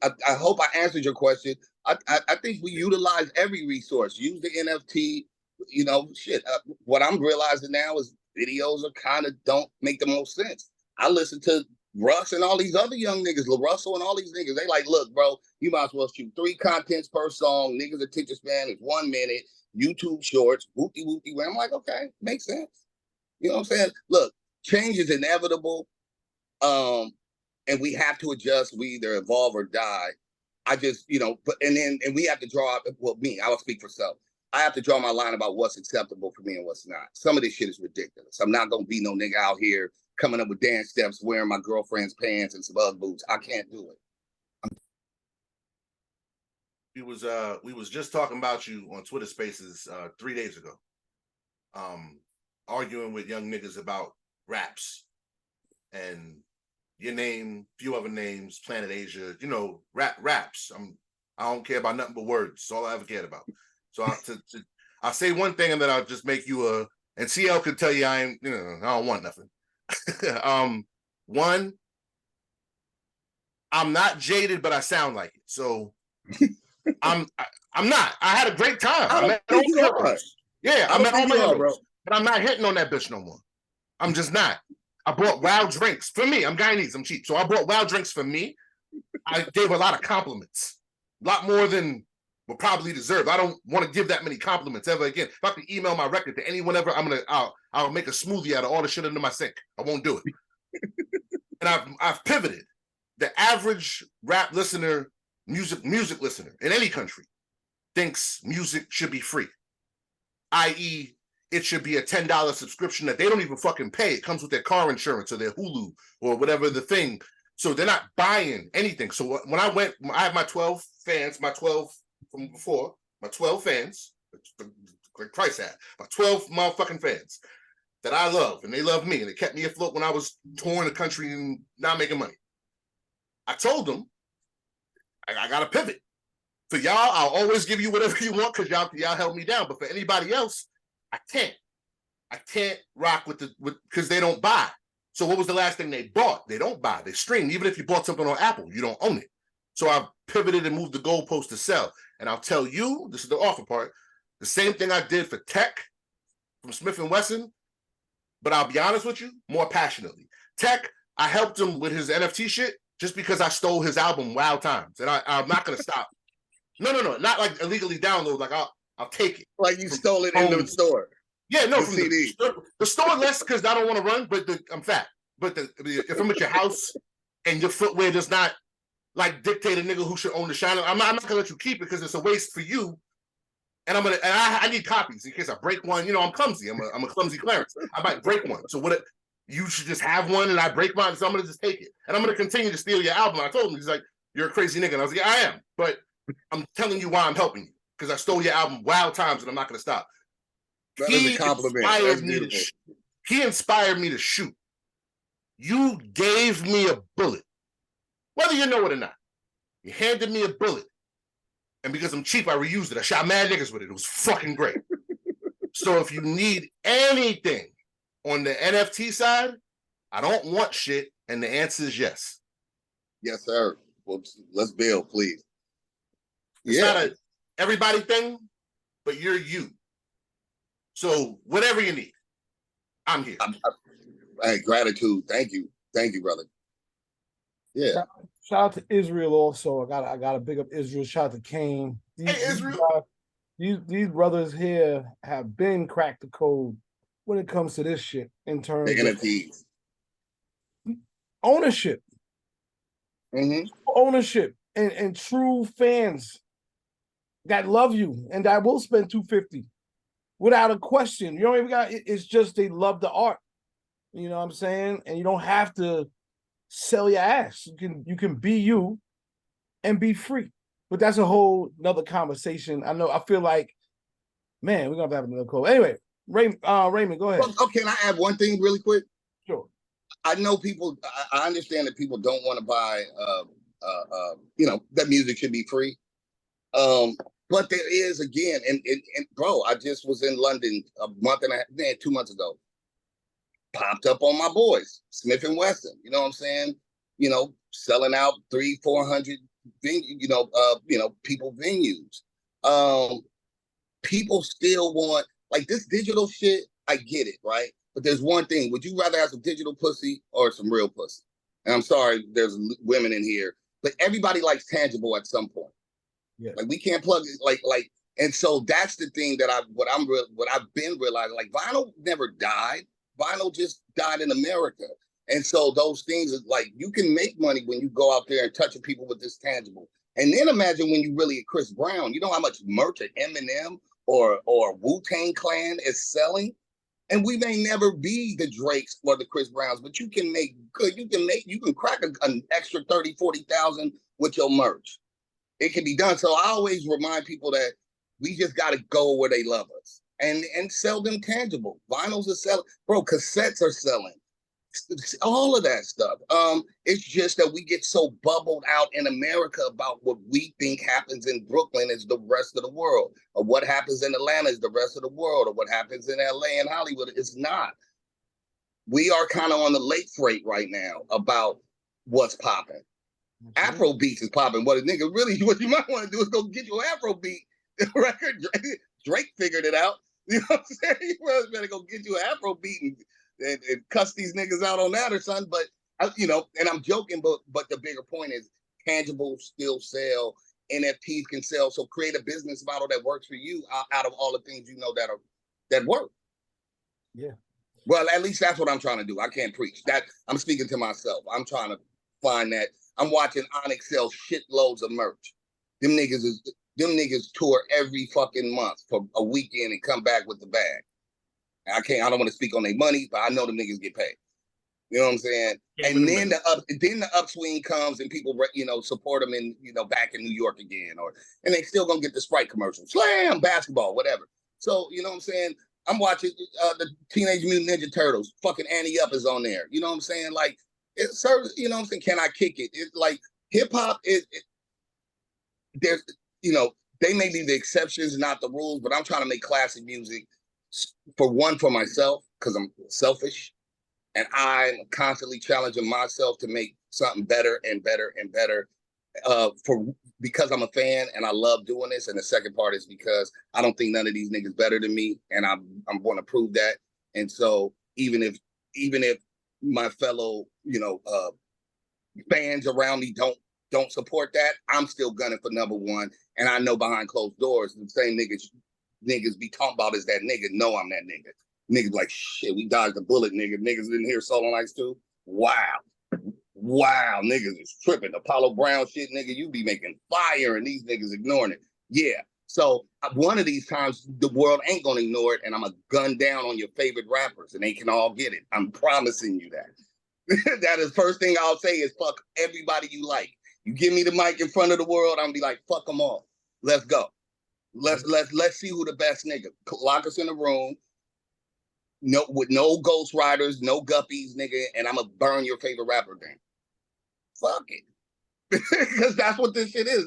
I hope I answered your question. I think we utilize every resource. Use the NFT, you know, shit. What I'm realizing now is videos are kind of don't make the most sense. I listen to Russ and all these other young niggas, LaRussell and all these niggas. They like, look, bro, you might as well shoot 3 contents per song. Niggas' attention span is 1 minute. YouTube shorts, whoopty whoopty. I'm like, okay, makes sense. You know what I'm saying? Look, change is inevitable, and we have to adjust. We either evolve or die. I just, you know, but and we have to draw. Well, me, I will speak for self. I have to draw my line about what's acceptable for me and what's not. Some of this shit is ridiculous. I'm not gonna be no nigga out here coming up with dance steps, wearing my girlfriend's pants and some Ugg boots. I can't do it. We was just talking about you on Twitter Spaces 3 days ago, arguing with young niggas about raps and your name, few other names, Planet Asia, you know, raps. I don't care about nothing but words. That's all I ever cared about. So I'll say one thing and then I'll just make you and CL could tell you I don't want nothing. One, I'm not jaded, but I sound like it. So I'm not. I had a great time. I met all my heroes. Yeah, I met all my heroes. But I'm not hitting on that bitch no more. I'm just not. I bought wild drinks for me. I'm Guyanese. I'm cheap. So I bought wild drinks for me. I gave a lot of compliments. A lot more than will probably deserve. I don't want to give that many compliments ever again. If I can email my record to anyone ever, I'll make a smoothie out of all the shit into my sink. I won't do it. And I've pivoted. The average rap listener, music listener in any country thinks music should be free. I.e., it should be a $10 subscription that they don't even fucking pay. It comes with their car insurance or their Hulu or whatever the thing. So they're not buying anything. So when I went, I have my 12 fans, my 12 from before, my 12 fans, like Christ had, my 12 motherfucking fans that I love, and they love me, and they kept me afloat when I was touring the country and not making money. I told them, I got to pivot. For y'all, I'll always give you whatever you want because y'all held me down. But for anybody else, I can't rock with because they don't buy. So what was the last thing they bought? They don't buy. They stream. Even if you bought something on Apple, you don't own it. So I've pivoted and moved the goalpost to sell. And I'll tell you, this is the offer part, the same thing I did for Tech from Smith & Wesson, but I'll be honest with you, more passionately. Tech, I helped him with his NFT shit just because I stole his album Wild Times. And I'm not going to stop. No, not like illegally download. Like I'll take it. Like you stole it in the store. Yeah, no, the from CD. The store less because I don't want to run, but I'm fat. But if I'm at your house and your footwear does not like dictate a nigga who should own the shine, I'm not gonna let you keep it because it's a waste for you. And I need copies in case I break one. You know, I'm clumsy. I'm a clumsy Clarence. I might break one. So you should just have one and I break mine, so I'm gonna just take it. And I'm gonna continue to steal your album. I told him, he's like, you're a crazy nigga. And I was like, yeah, I am. But I'm telling you why I'm helping you. Because I stole your album Wild Times and I'm not gonna stop. That is a compliment. That's beautiful. He inspired me to shoot. You gave me a bullet. Whether you know it or not. You handed me a bullet. And because I'm cheap, I reused it. I shot mad niggas with it. It was fucking great. So if you need anything on the NFT side, I don't want shit. And the answer is yes. Yes, sir. Well, let's build, please. It's not a everybody thing, but you're you. So whatever you need, I'm here. Hey, gratitude. Thank you, brother. Yeah. Shout out to Israel also. I got to big up Israel. Shout out to Kane. Israel. These brothers here have been cracked the code when it comes to this shit in terms of NFTs. Ownership. Mm-hmm. Ownership and true fans that love you and that will spend $250 without a question. You don't even got it's just they love the art. You know what I'm saying? And you don't have to sell your ass. You can be you and be free. But that's a whole nother conversation. I feel like, man, we're gonna have another call. Anyway, Raymond, go ahead. Oh, can I add one thing really quick? Sure. I know people. I understand that people don't want to buy. That music should be free. But there is again, and bro, I just was in London a month and a half, 2 months ago. Popped up on my boys, Smith & Wesson. You know what I'm saying? You know, selling out 300-400 people venues. People still want like this digital shit, I get it, right? But there's one thing: would you rather have some digital pussy or some real pussy? And I'm sorry, there's women in here, but everybody likes tangible at some point. Yeah. Like we can't plug it, like, and so that's the thing that what I've been realizing. Like vinyl never died. Vinyl just died in America. And so those things is like you can make money when you go out there and touching people with this tangible. And then imagine when you really Chris Brown, you know how much merch at Eminem or Wu-Tang Clan is selling? And we may never be the Drakes or the Chris Browns, but you can make good. You can crack an extra 30, 40,000 with your merch. It can be done. So I always remind people that we just got to go where they love us and sell them tangible. Vinyls are selling, bro. Cassettes are selling. All of that stuff. It's just that we get so bubbled out in America about what we think happens in Brooklyn is the rest of the world, or what happens in Atlanta is the rest of the world, or what happens in LA and Hollywood. It's not. We are kind of on the late freight right now about what's popping. Afro beats is popping. What a nigga really, what you might want to do is go get your Afro beat record. Drake figured it out. You know what I'm saying? You better go get you an Afro beat and cuss these niggas out on that or something. But you know, and I'm joking, but the bigger point is tangibles still sell. NFTs can sell. So create a business model that works for you out of all the things you know that work. Yeah. Well, at least that's what I'm trying to do. I can't preach that. I'm speaking to myself. I'm trying to find that. I'm watching Onyx sell shitloads of merch. Them niggas tour every fucking month for a weekend and come back with the bag. I don't want to speak on their money, but I know them niggas get paid. You know what I'm saying? Yeah, and then the upswing comes and people, you know, support them in, you know, back in New York again, and they still gonna get the Sprite commercial, slam, basketball, whatever. So, you know what I'm saying? I'm watching the Teenage Mutant Ninja Turtles. Fucking Annie Up is on there. You know what I'm saying? Like, it serves, you know what I'm saying? Can I kick it? It's like hip hop there's, you know, they may be the exceptions, not the rules, but I'm trying to make classic music for myself, because I'm selfish. And I'm constantly challenging myself to make something better and better and better because I'm a fan and I love doing this. And the second part is because I don't think none of these niggas better than me, and I'm going to prove that. And so even if my fellow, you know, fans around me don't support that, I'm still gunning for number one. And I know behind closed doors, the same niggas be talking about is that nigga. No, I'm that nigga. Niggas like, shit, we dodged a bullet, nigga. Niggas didn't hear Soul on Ice too? Wow, niggas is tripping. Apollo Brown shit, nigga, you be making fire and these niggas ignoring it. Yeah. So one of these times, the world ain't gonna ignore it, and I'm gonna gun down on your favorite rappers, and they can all get it. I'm promising you that. That is first thing I'll say is fuck everybody you like. You give me the mic in front of the world, I'm gonna be like, fuck them all. Let's go. Let's see who the best nigga. Lock us in a room. No, with no ghost riders, no guppies, nigga, and I'm gonna burn your favorite rapper down. Fuck it, because that's what this shit is.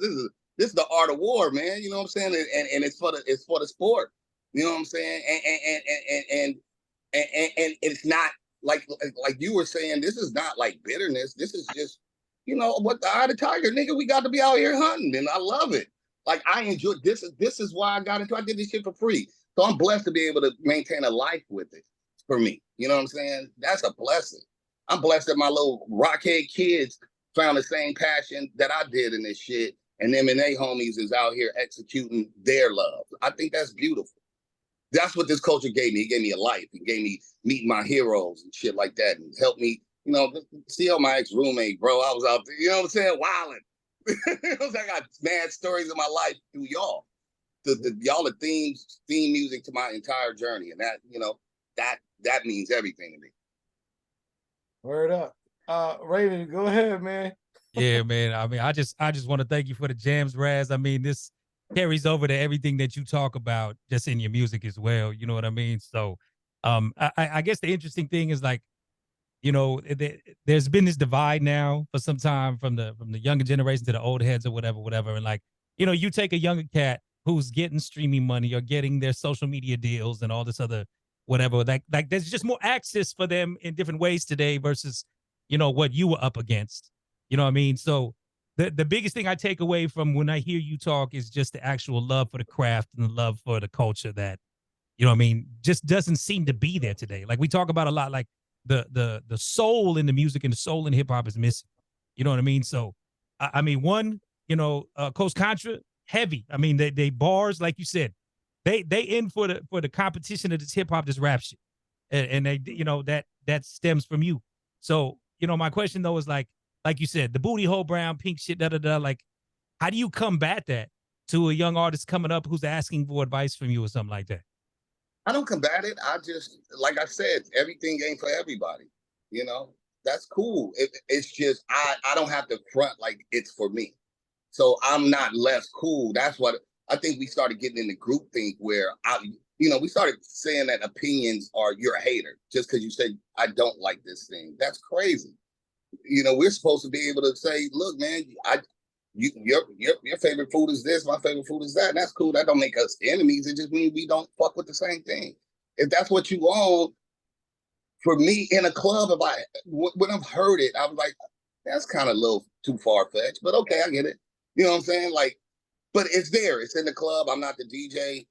This is the art of war, man. You know what I'm saying? And it's for the sport. You know what I'm saying? And it's not like you were saying. This is not like bitterness. This is just, you know, what the eye of the tiger, nigga. We got to be out here hunting, and I love it. Like I enjoy this. This is why I got into. I did this shit for free. So I'm blessed to be able to maintain a life with it for me. You know what I'm saying? That's a blessing. I'm blessed that my little rockhead kids found the same passion that I did in this shit. And them and they homies is out here executing their love. I think that's beautiful. That's what this culture gave me. It gave me a life. It gave me meeting my heroes and shit like that, and helped me, you know, see how my ex-roommate, bro, I was out there, you know what I'm saying, wilding. I got mad stories of my life through y'all. Y'all are theme music to my entire journey, and that, you know, that means everything to me. Word up. Raven, go ahead, man. Yeah, man. I mean, I just want to thank you for the jams, Raz. I mean, this carries over to everything that you talk about just in your music as well. You know what I mean? So I guess the interesting thing is, like, you know, there's been this divide now for some time from the younger generation to the old heads or whatever. And, like, you know, you take a younger cat who's getting streaming money or getting their social media deals and all this other whatever, like there's just more access for them in different ways today versus, you know, what you were up against. You know what I mean? So the biggest thing I take away from when I hear you talk is just the actual love for the craft and the love for the culture that You know what I mean? Just doesn't seem to be there today. Like we talk about a lot, like the soul in the music and the soul in hip hop is missing. You know what I mean? So I mean, one, Coast Contra, heavy. I mean, they bars, like you said, they in for the competition of this hip hop, this rap shit. And they, that stems from you. So, my question though is like you said, the booty hole brown, pink shit, like, how do you combat that to a young artist coming up who's asking for advice from you or something like that? I don't combat it. I just, like I said, everything ain't for everybody. That's cool. It's just I don't have to front like it's for me. So I'm not less cool. That's what I think we started getting in the group thing where we started saying that opinions are you're a hater just because you said I don't like this thing. That's crazy. We're supposed to be able to say, look, man, your favorite food is this, my favorite food is that. And that's cool. That don't make us enemies. It just means we don't fuck with the same thing. If that's what you want, for me in a club, when I've heard it, I was like, that's kind of a little too far fetched, but okay, I get it. You know what I'm saying? Like, but it's there. It's in the club. I'm not the DJ.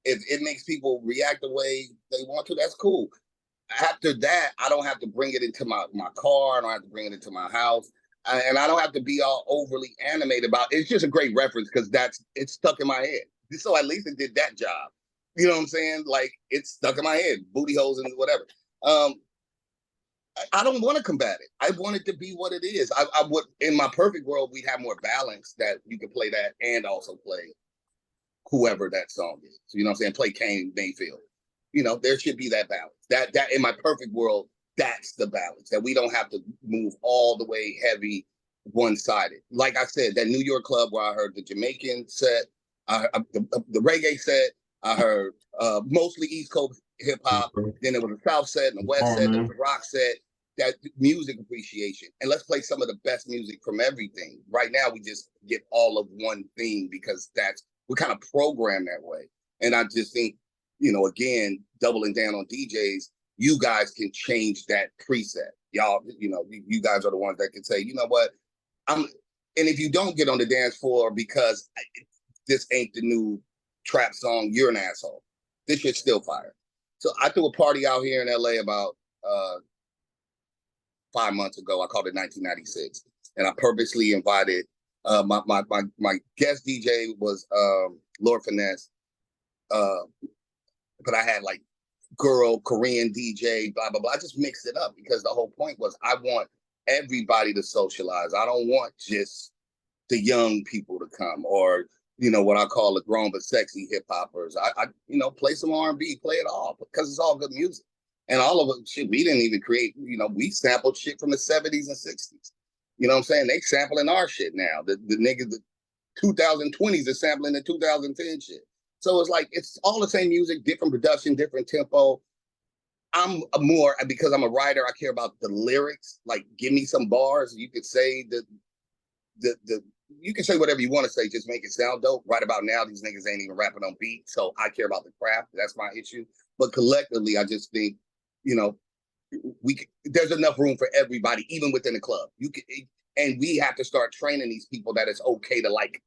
If it makes people react the way they want to, that's cool. After that, I don't have to bring it into my car. I don't have to bring it into my house. And I don't have to be all overly animated about it. It's just a great reference because it's stuck in my head. So at least it did that job. You know what I'm saying? Like, it's stuck in my head, booty holes and whatever. I don't want to combat it. I want it to be what it is. I would, in my perfect world, we'd have more balance that you could play that and also play whoever that song is. So, you know what I'm saying? Play Kane Mayfield. There should be that balance. That in my perfect world, that's the balance, that we don't have to move all the way heavy one-sided. Like I said, that New York club where I heard the Jamaican set, the reggae set, I heard mostly East Coast hip hop. Then there was a South set and a West set, and the rock set. That music appreciation, and let's play some of the best music from everything. Right now, we just get all of one thing because we're kind of programmed that way. And I just think, again, doubling down on DJs, you guys can change that preset. Y'all, you guys are the ones that can say, you know what, and if you don't get on the dance floor because this ain't the new trap song, you're an asshole. This shit's still fire. So I threw a party out here in LA about 5 months ago. I called it 1996, and I purposely invited my guest DJ was Lord Finesse, but I had like girl Korean DJ, blah blah blah. I just mixed it up because the whole point was I want everybody to socialize. I don't want just the young people to come, or what I call the grown but sexy hip hoppers. I play some R&B, play it all because it's all good music. And all of it, shit, we didn't even create, we sampled shit from the 70s and 60s. You know what I'm saying? They sampling our shit now. The niggas, the 2020s are sampling the 2010 shit. So it's like, it's all the same music, different production, different tempo. I'm more, because I'm a writer, I care about the lyrics. Like, give me some bars. You could say you can say whatever you want to say, just make it sound dope. Right about now, these niggas ain't even rapping on beat. So I care about the craft. That's my issue. But collectively, I just think, there's enough room for everybody, even within the club. And we have to start training these people that it's okay to like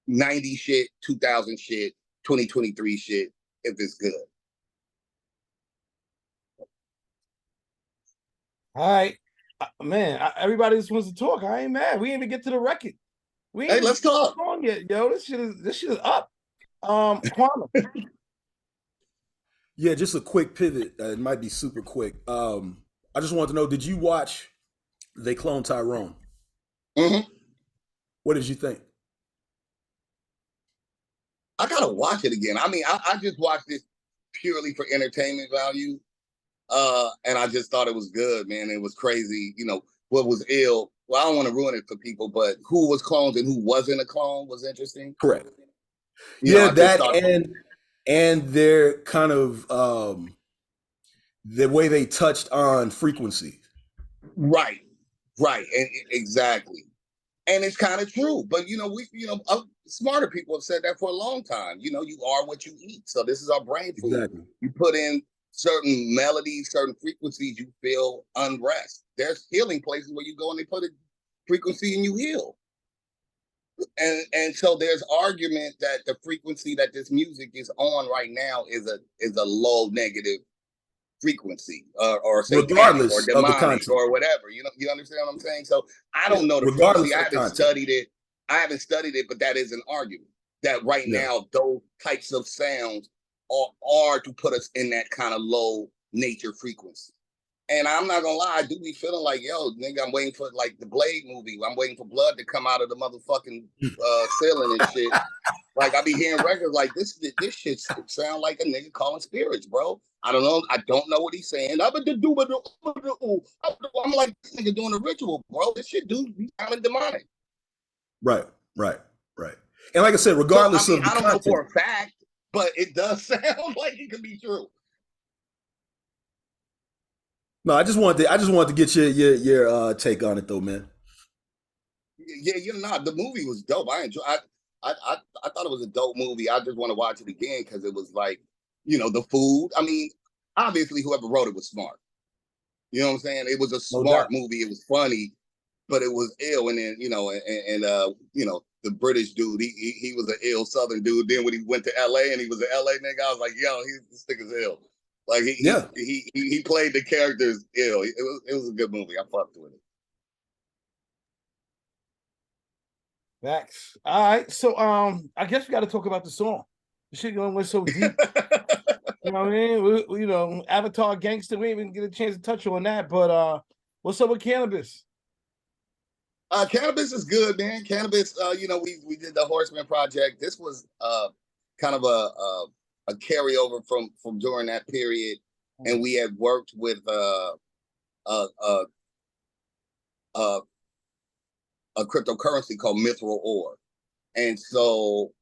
90 shit, 2000 shit, 2023 shit, if it's good. All right, man. Everybody just wants to talk. I ain't mad. We ain't even get to the record. Hey, let's talk. On yet, yo. This shit is up. Quantum. Yeah, just a quick pivot. It might be super quick. I just wanted to know, did you watch They Clone Tyrone? Mm-hmm. What did you think? I gotta watch it again. I mean, I just watched it purely for entertainment value. And I just thought it was good, man. It was crazy. What was ill. Well, I don't want to ruin it for people, but who was cloned and who wasn't a clone was interesting. Correct. And their kind of the way they touched on frequency. Right. And exactly. And it's kind of true. But smarter people have said that for a long time. You are what you eat. So this is our brain food. Exactly. You put in certain melodies, certain frequencies, you feel unrest. There's healing places where you go and they put a frequency and you heal. and so there's argument that the frequency that this music is on right now is a low negative frequency, or satanic, regardless or of the demonic, content, or whatever. You understand what I'm saying? So I don't know the regardless frequency. of I the haven't content. studied it. But that is an argument that right Yeah. now those types of sounds are to put us in that kind of low nature frequency. And I'm not gonna lie, I do be feeling like, yo, nigga, I'm waiting for like the Blade movie. I'm waiting for blood to come out of the motherfucking ceiling and shit. Like I be hearing records like this shit sound like a nigga calling spirits, bro. I don't know. I don't know what he's saying. I'm like, this nigga doing a ritual, bro. This shit do be sounding demonic. Right. And like I said, regardless So, I mean, of the I don't content, know for a fact, but it does sound like it could be true. no, I just wanted to get your take on it though, man. Yeah, the movie was dope. I thought it was a dope movie. I just want to watch it again because it was like, the food. I mean, obviously whoever wrote it was smart. You know what I'm saying? It was a smart movie. It was funny, but it was ill. And then, the British dude, he was an ill Southern dude. Then when he went to LA and he was an LA nigga, I was like, yo, this nigga's ill. Like he played the characters ill. It was a good movie. I fucked with it. Facts. All right. So I guess we got to talk about the song. The shit going went so deep. You know what I mean? We, Avatar Gangster, we didn't even get a chance to touch on that. But what's up with Cannabis? Cannabis is good, man. Cannabis, we did the Horseman project. This was kind of a carryover from during that period, and we had worked with a cryptocurrency called Mithril Ore, and so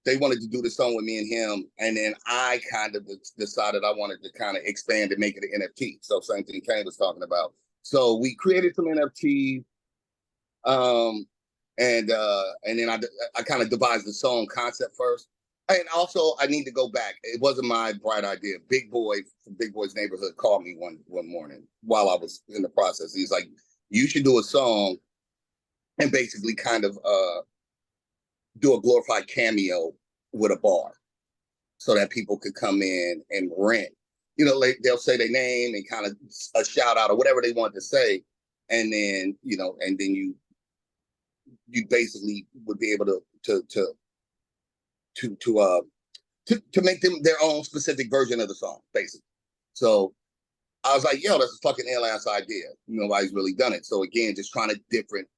they wanted to do the song with me and him, and then I kind of decided I wanted to kind of expand and make it an NFT. So same thing Kane was talking about. So we created some NFTs. And then I kind of devised the song concept first. And also I need to go back. It wasn't my bright idea. Big Boy from Big Boy's Neighborhood called me one morning while I was in the process. He's like, you should do a song and basically kind of do a glorified cameo with a bar so that people could come in and rent. They'll say their name and kind of a shout out or whatever they want to say. And then, you basically would be able to make them their own specific version of the song, basically. So I was like, yo, that's a fucking ill-ass idea. Nobody's really done it. So again, just trying a different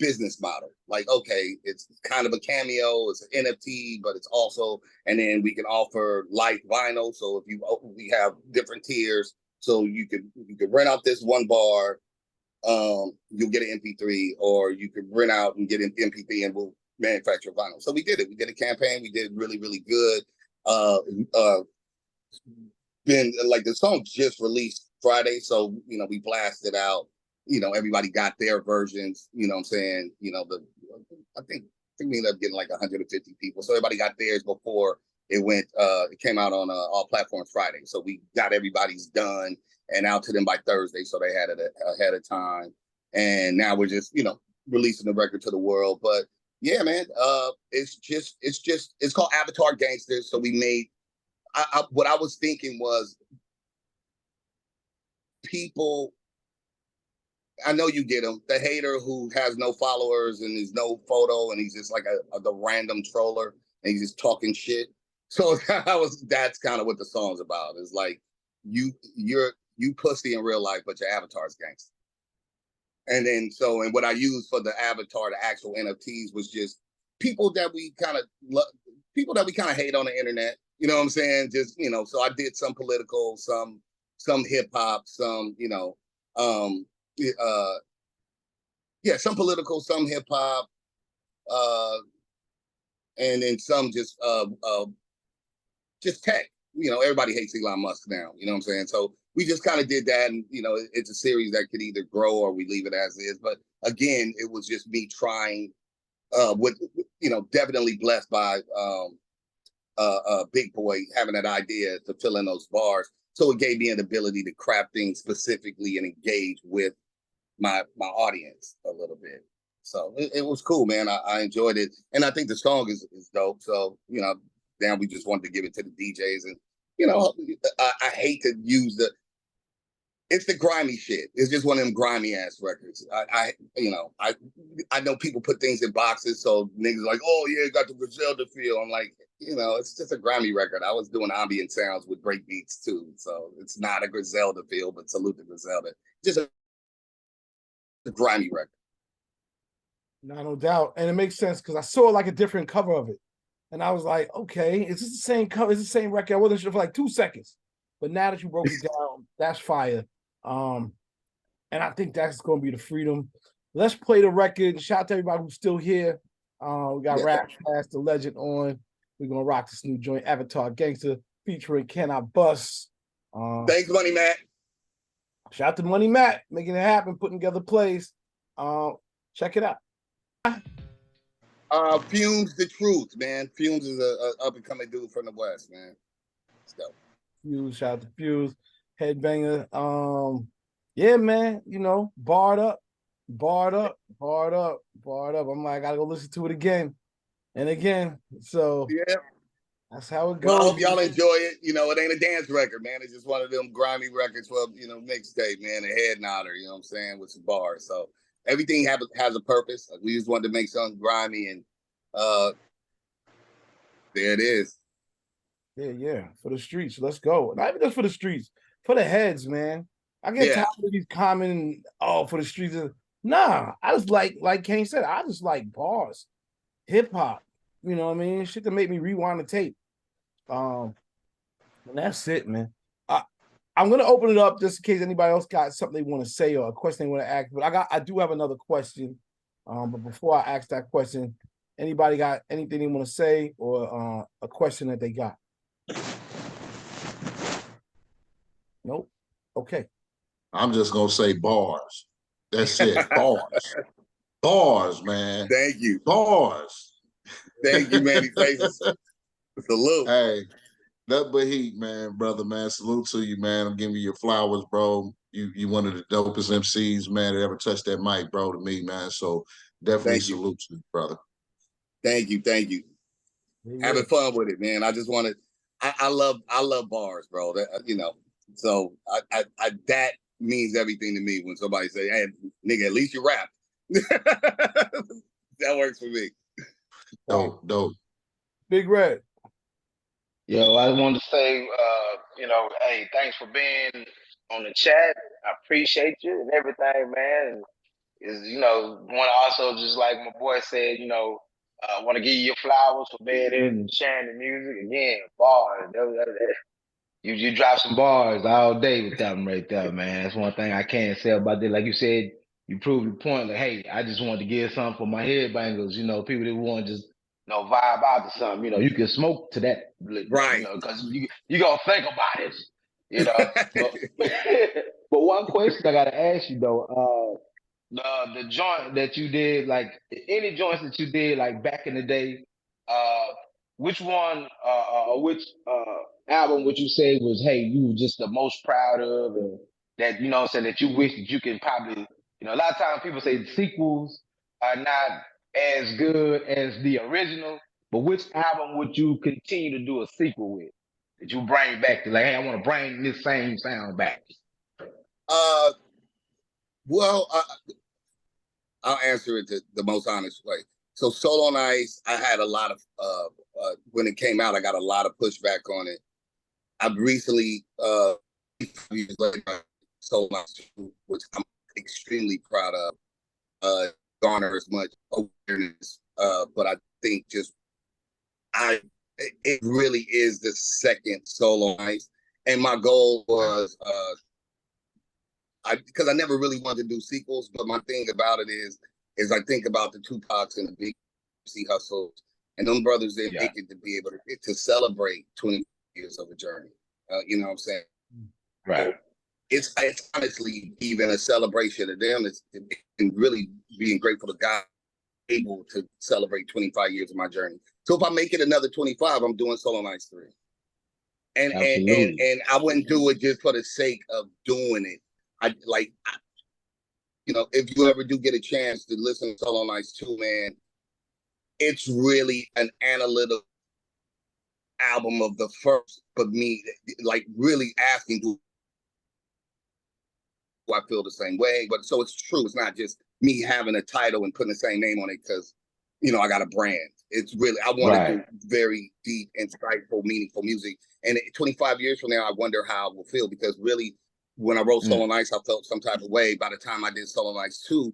business model. Like, okay, it's kind of a cameo, it's an NFT, but it's also, and then we can offer light vinyl. So we have different tiers. So you could rent out this one bar, you'll get an MP3, or you could rent out and get an MP3 and we'll manufacture vinyl. So we did it. We did a campaign. We did really, really good. Been like the song just released Friday. So, we blasted out, everybody got their versions, you know what I'm saying? I think we ended up getting like 150 people. So everybody got theirs before it came out on all platforms Friday. So we got everybody's done and out to them by Thursday. So they had it ahead of time. And now we're just, releasing the record to the world. But yeah, man, it's called Avatar Gangsters. So we made, what I was thinking was people, I know you get him, the hater who has no followers and there's no photo and he's just like the random troller and he's just talking shit. So that's kind of what the song's about. It's like you're pussy in real life, but your avatar's gangster. And then and what I used for the avatar, the actual NFTs, was just people that we kind of hate on the internet. You know what I'm saying? Just, so I did some political, some hip hop, some, some political, some hip hop, and then some just tech. Everybody hates Elon Musk now. You know what I'm saying? So we just kind of did that, and it's a series that could either grow or we leave it as is. But again, it was just me trying. With definitely blessed by Big Boy having that idea to fill in those bars. So it gave me an ability to craft things specifically and engage with my audience a little bit. So it was cool, man. I enjoyed it, and I think the song is dope. So then we just wanted to give it to the DJs, and I hate to use it's the grimy shit. It's just one of them grimy ass records. I know people put things in boxes, so niggas like, oh yeah, it got the Griselda feel. I'm like, it's just a grimy record. I was doing ambient sounds with break beats too, so it's not a Griselda feel, but salute to Griselda. Just a grimy record. No doubt, and it makes sense because I saw like a different cover of it, and I was like, okay, is this the same cover? Is the same record? I wasn't sure for like 2 seconds, but now that you broke it down, that's fire. And I think that's going to be the freedom. Let's play the record. Shout out to everybody who's still here. We got Rap Kass, the legend on. We're going to rock this new joint, Avatar Gangster, featuring Can I Bust. Thanks, Money Matt. Shout out to Money Matt, making it happen, putting together plays. Check it out. Fumes the truth, man. Fumes is a up-and-coming dude from the West, man. Let's go. Fuse, shout out to Fuse. Headbanger. Yeah, man, barred up. I'm like, I gotta go listen to it again and again. So yeah, that's how it goes. Well, I hope y'all enjoy it. It ain't a dance record, man. It's just one of them grimy records for mixtape, man, a head nodder, you know what I'm saying, with some bars. So everything has a purpose. We just wanted to make something grimy, and there it is. Yeah, for the streets. Let's go. Not even just for the streets, for the heads, man. I get tired of these commenting, for the streets. Nah, I just like Kane said, I just like bars, hip hop. You know what I mean? Shit that make me rewind the tape. And that's it, man. I'm gonna open it up just in case anybody else got something they want to say or a question they want to ask. But I do have another question. But before I ask that question, anybody got anything they want to say or a question that they got? Nope. Okay. I'm just gonna say bars. That's it. Bars. Bars, man. Thank you. Bars. Thank you, Manny Faces. Salute. Hey, nothing but heat, man, brother, man. Salute to you, man. I'm giving you your flowers, bro. You one of the dopest MCs, man, that ever touched that mic, bro, to me, man. So definitely salute to you, brother. Thank you. Yeah. Having fun with it, man. I just want to. I love bars, bro. So I that means everything to me when somebody say, "Hey, nigga, at least you rap." That works for me. Dope. Big Red. Yo, I wanted to say, hey, thanks for being on the chat. I appreciate you and everything, man. Want to also, just like my boy said, want to give you your flowers for being here and sharing the music. Again, bars. You drop some bars all day with them right there, man. That's one thing I can't say about that. Like you said, you proved your point. Like, hey, I just wanted to give something for my headbangers. People that want to just vibe out to something. You can smoke to that, right? Because you gonna think about it. But one question I gotta ask you though, the joint that you did, like any joints that you did, like back in the day, which one, which album would you say was, hey, you were just the most proud of, and that that you wish that you can probably, a lot of times people say the sequels are not as good as the original, but which album would you continue to do a sequel with that you bring back to, like, hey, I want to bring this same sound back? Well, I'll answer it the most honest way. So Soul on Ice, I had a lot of when it came out, I got a lot of pushback on it. I've recently years later, Soul on Ice, which I'm extremely proud of, garner as much awareness. But I think it really is the second Soul on Ice, and my goal was because I never really wanted to do sequels, but my thing about it is I think about the Tupacs and the Big C Hustles and them brothers that make it to be able to celebrate 20 years of a journey. You know what I'm saying? Right. It's honestly even a celebration of them. And really being grateful to God able to celebrate 25 years of my journey. So if I make it another 25, I'm doing Soul on Ice 3. And I wouldn't do it just for the sake of doing it. if you ever do get a chance to listen to Solo Nights 2, man, it's really an analytical album of the first, but me, like, really asking, do I feel the same way? But so it's true. It's not just me having a title and putting the same name on it because, I got a brand. It's really, I want to do very deep, insightful, meaningful music. And 25 years from now, I wonder how I will feel, because when I wrote Solo Nights, I felt some type of way. By the time I did Solo Nights 2,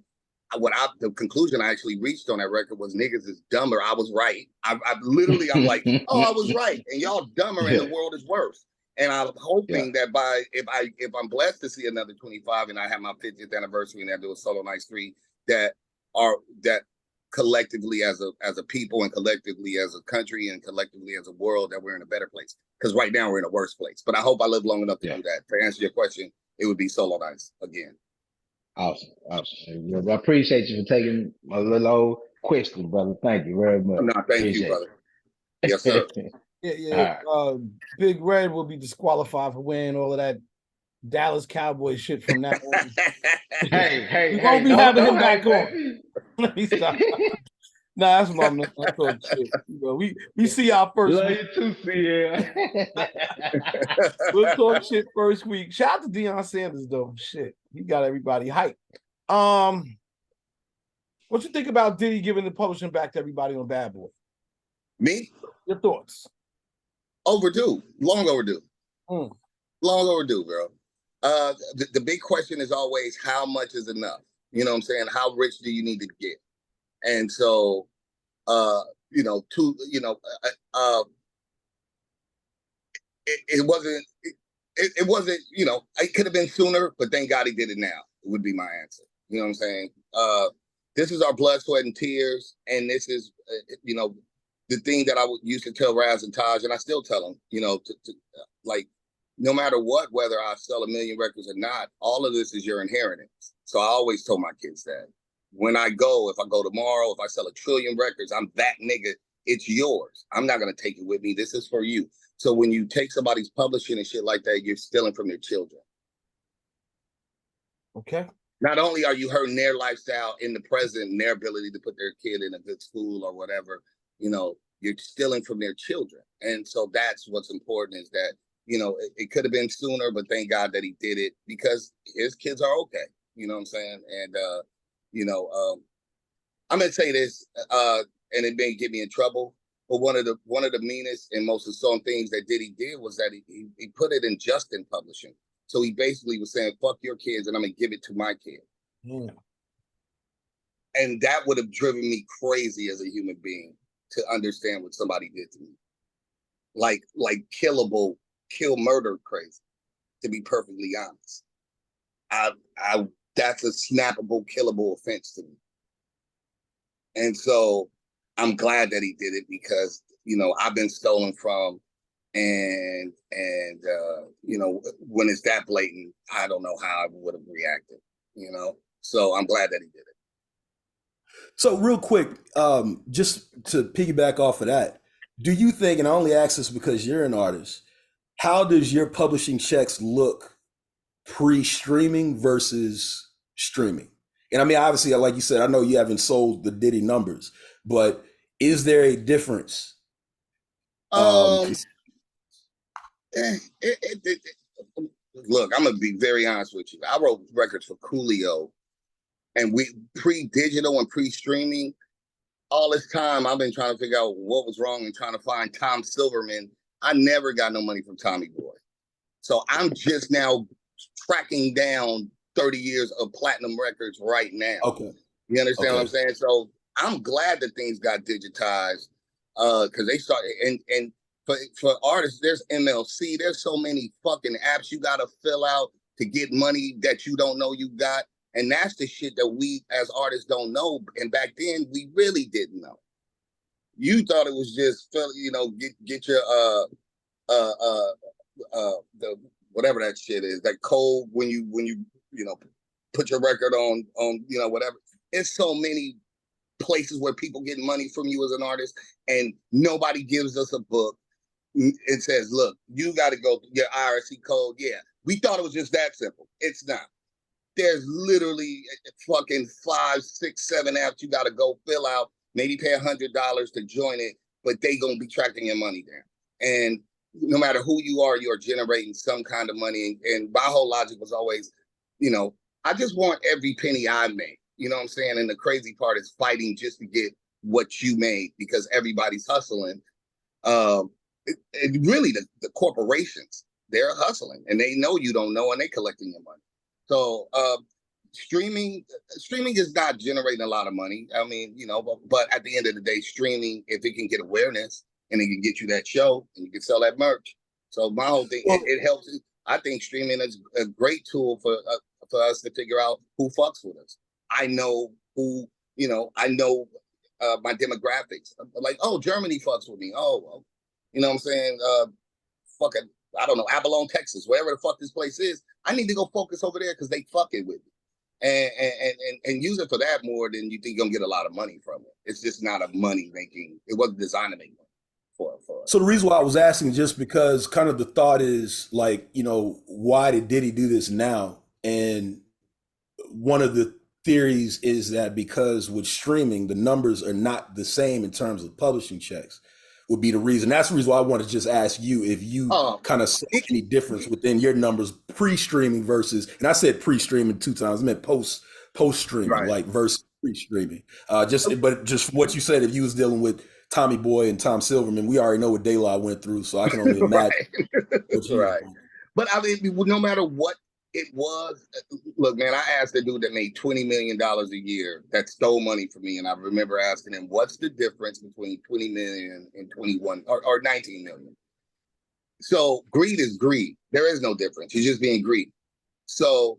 the conclusion I actually reached on that record was niggas is dumber. I was right. I'm like, oh, I was right. And y'all dumber and the world is worse. And I'm hoping that if I'm blessed to see another 25 and I have my 50th anniversary and I do a Solo Nights 3, that collectively as a people and collectively as a country and collectively as a world, that we're in a better place. Because right now we're in a worse place. But I hope I live long enough to do that. To answer your question, it would be Solo Nights again. Awesome. I appreciate you for taking a little old question, brother. Thank you very much. No, thank you, brother. Yes, sir. Yeah. Big Red will be disqualified for wearing all of that Dallas Cowboy shit from now on. Hey, we won't be having him back on. Let me stop. Nah, that's my man. I talk shit. We see our first Love week. you too, Sierra. We'll talk shit first week. Shout out to Deion Sanders though. Shit, he got everybody hyped. What you think about Diddy giving the publishing back to everybody on Bad Boy? Me? Your thoughts? Overdue. Long overdue. Long overdue, bro. The big question is always, how much is enough? You know what I'm saying? How rich do you need to get? And so, it wasn't, it could have been sooner, but thank God he did it now, would be my answer. You know what I'm saying? This is our blood, sweat, and tears. And this is, the thing that I used to tell Raz and Taj, and I still tell them, like, no matter what, whether I sell 1 million records or not, all of this is your inheritance. So I always told my kids that. When I go, if I go tomorrow, if I sell 1 trillion records, I'm that nigga. It's yours. I'm not going to take it with me. This is for you. So when you take somebody's publishing and shit like that, you're stealing from their children. Okay. Not only are you hurting their lifestyle in the present and their ability to put their kid in a good school or whatever, you're stealing from their children. And so that's what's important, is that, it could have been sooner, but thank God that he did it, because his kids are okay. You know what I'm saying? And, I'm going to say this, and it may get me in trouble, but one of the meanest and most insulting things that Diddy did was that he put it in Justin Publishing. So he basically was saying, fuck your kids, and I'm going to give it to my kid. And that would have driven me crazy as a human being, to understand what somebody did to me. Like kill murder crazy, to be perfectly honest. That's a snappable, killable offense to me. And so I'm glad that he did it, because, I've been stolen from, and when it's that blatant, I don't know how I would have reacted, So I'm glad that he did it. So real quick, just to piggyback off of that, do you think, and I only ask this because you're an artist, how does your publishing checks look pre-streaming versus streaming? And I mean, obviously, like you said, I know you haven't sold the Diddy numbers, but is there a difference? Look, I'm gonna be very honest with you. I wrote records for Coolio, and we pre-digital and pre-streaming. All this time, I've been trying to figure out what was wrong and trying to find Tom Silverman. I never got no money from Tommy Boy, so I'm just now tracking down 30 years of platinum records right now. Okay, you understand what I'm saying? So I'm glad that things got digitized, because they started. And for artists, there's MLC. There's so many fucking apps you gotta fill out to get money that you don't know you got. And that's the shit that we as artists don't know. And back then, we really didn't know. You thought it was just, get your the whatever that shit is, that code when you put your record on whatever. It's so many places where people get money from you as an artist, and nobody gives us a book. It says, look, you got to go your IRC code. Yeah, we thought it was just that simple. It's not. there's literally fucking 5, 6, 7 apps you got to go fill out, maybe pay $100 to join it, but they gonna be tracking your money down. And no matter who you are generating some kind of money. And my whole logic was always, you know, I just want every penny I made. You know what I'm saying? And the crazy part is fighting just to get what you made because everybody's hustling. Really, the corporations, they're hustling and they know you don't know and they collecting your money. So streaming is not generating a lot of money. I mean, you know, but at the end of the day, streaming, if it can get awareness and it can get you that show and you can sell that merch. So my whole thing, it helps. I think streaming is a great tool for us to figure out who fucks with us. I know who, you know, I know my demographics. Like, oh, Germany fucks with me. Oh, well, you know what I'm saying? Fucking, I don't know, Abilene, Texas, wherever the fuck this place is. I need to go focus over there because they fucking with me. And use it for that more than you think you're gonna get a lot of money from it. It's just not a money making. It wasn't designed to make money for. So the reason why I was asking, just because kind of the thought is like, you know, why did Diddy do this now? And one of the theories is that because with streaming, the numbers are not the same in terms of publishing checks. Would be the reason. That's the reason why I wanted to just ask you if you kind of see any difference within your numbers pre-streaming versus, and I said pre-streaming 2 times, I meant post-streaming, right, like versus pre-streaming. But just what you said, if you was dealing with Tommy Boy and Tom Silverman, we already know what De La went through, so I can only imagine. Right. But I mean, no matter what it was, look, man, I asked a dude that made $20 million a year that stole money from me. And I remember asking him, what's the difference between 20 million and 21 or 19 million? So greed is greed. There is no difference. You're just being greedy. So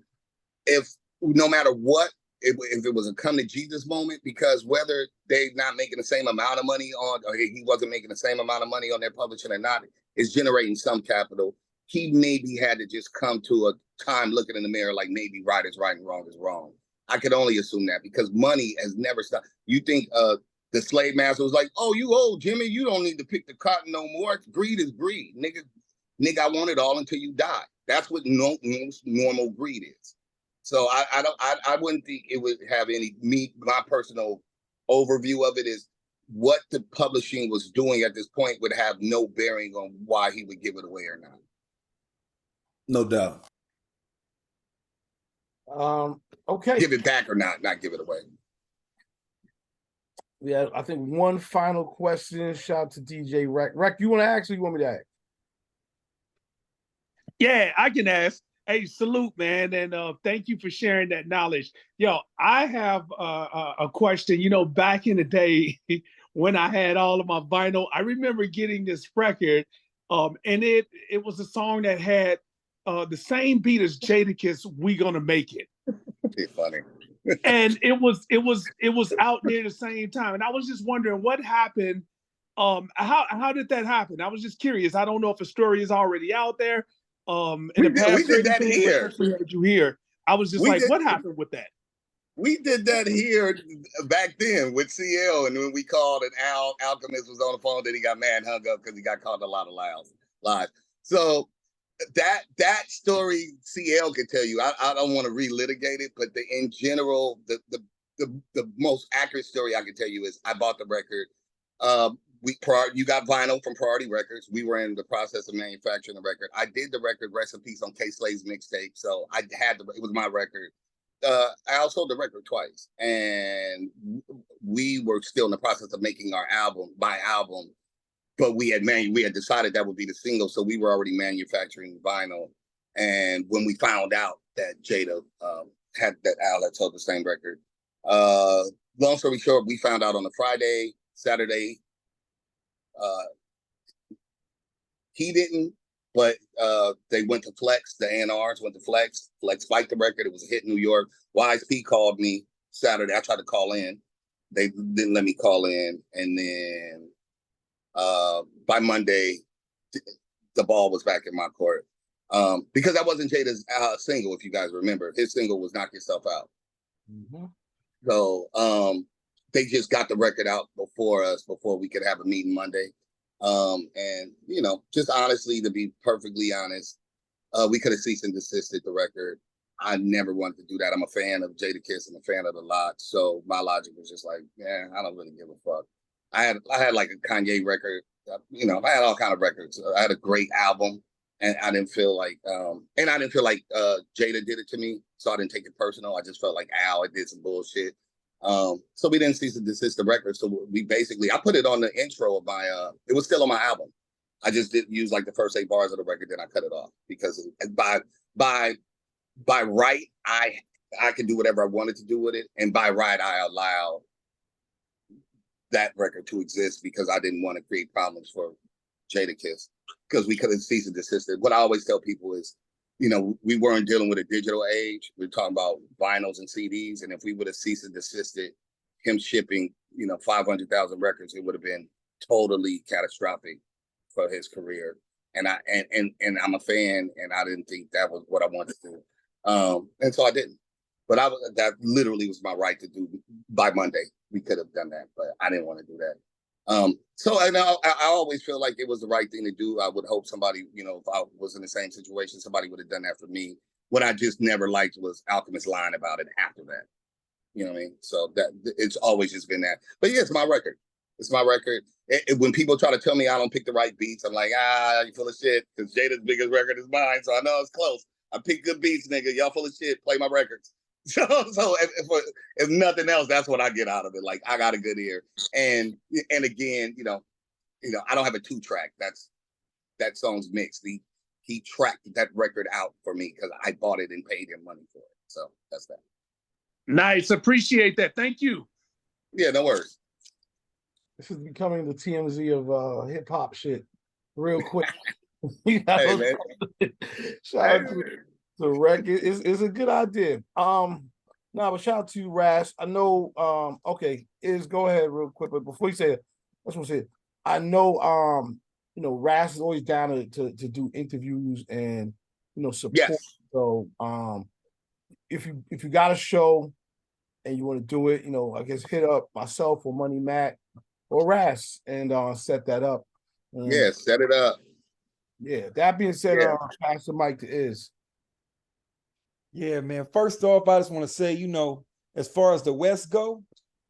if no matter what, if it was a come to Jesus moment, because whether they're not making the same amount of money on, or he wasn't making the same amount of money on their publishing or not, it's generating some capital. He maybe had to just come to a time looking in the mirror like maybe right is right and wrong is wrong. I could only assume that because money has never stopped. You think the slave master was like, oh, you old Jimmy, you don't need to pick the cotton no more. Greed is greed. Nigga, I want it all until you die. That's what most normal greed is. So I wouldn't think it would have my personal overview of it is what the publishing was doing at this point would have no bearing on why he would give it away or not. No doubt. Okay. Give it back or not give it away. Yeah, I think one final question. Shout out to DJ Rec. Rec, you want to ask or you want me to ask? Yeah, I can ask. Hey, salute, man, and thank you for sharing that knowledge. Yo, I have a question. You know, back in the day when I had all of my vinyl, I remember getting this record, and it was a song that had the same beat as Jadakiss, "We Gonna Make It." It's funny. And it was out near the same time, and I was just wondering what happened. How did that happen? I was just curious. I don't know if a story is already out there. In the past, we did that here. Heard you here. I was just what happened with that? We did that here back then with CL, and when we called and Alchemist was on the phone, then he got mad and hung up because he got called a lot of lies. So that story CL could tell you. I don't want to relitigate it, but in general, the most accurate story I can tell you is I bought the record. You got vinyl from Priority Records. We were in the process of manufacturing the record. I did the record Rest in Peace on K Slave's mixtape, so I had it was my record. I also sold the record twice, and we were still in the process of making my album, but we had decided that would be the single, so we were already manufacturing vinyl. And when we found out that Jada had that Al had sold the same record, long story short, we found out on a Friday, Saturday. He didn't, but they went to Flex. The A&Rs went to Flex. Flex spiked the record. It was a hit in New York. Wise P called me Saturday. I tried to call in. They didn't let me call in. And then by Monday, the ball was back in my court. Because that wasn't Jada's single, if you guys remember. His single was Knock Yourself Out. Mm-hmm. So they just got the record out before us, before we could have a meeting Monday. And, you know, just honestly, to be perfectly honest, we could have ceased and desisted the record. I never wanted to do that. I'm a fan of Jadakiss. I'm a fan of the lot. So my logic was just like, yeah, I don't really give a fuck. I had like a Kanye record. You know, I had all kind of records. I had a great album, and I didn't feel like Jada did it to me, so I didn't take it personal. I just felt like Al, it did some bullshit. So we didn't cease and desist the record. So we basically, I put it on the intro of my. It was still on my album. I just didn't use like the first 8 bars of the record, then I cut it off because by right, I could do whatever I wanted to do with it, and by right, I allow that record to exist because I didn't want to create problems for Jadakiss because we couldn't cease and desist. What I always tell people is, you know, we weren't dealing with a digital age. We're talking about vinyls and CDs, and if we would have ceased and desisted him shipping, you know, 500,000 records, it would have been totally catastrophic for his career. And I'm a fan, and I didn't think that was what I wanted to do. And so I didn't. But that literally was my right to do by Monday. We could have done that, but I didn't want to do that. So I always feel like it was the right thing to do. I would hope somebody, you know, if I was in the same situation, somebody would have done that for me. What I just never liked was Alchemist's line about it after that. You know what I mean? So that it's always just been that. But yeah, it's my record. It's my record. When people try to tell me I don't pick the right beats, I'm like, you full of shit, because Jada's biggest record is mine, so I know it's close. I pick good beats, nigga. Y'all full of shit. Play my records. So if nothing else, that's what I get out of it. Like, I got a good ear, and again, you know, I don't have a 2-track. That song's mixed. He tracked that record out for me because I bought it and paid him money for it. So that's that. Nice, appreciate that. Thank you. Yeah, no worries. This is becoming the TMZ of hip hop shit. Real quick. Hey, man. Shout out to the record. It's a good idea. But shout out to Ras. I know. Okay, go ahead real quick. But before you say it, that's what I said. I know. You know, Ras is always down to do interviews and, you know, support. Yes. So if you got a show and you want to do it, you know, I guess hit up myself or Money Mac or Ras and set that up. Yeah, set it up. Yeah. That being said, pass the mic to Iz. Yeah, man. First off, I just want to say, you know, as far as the West go,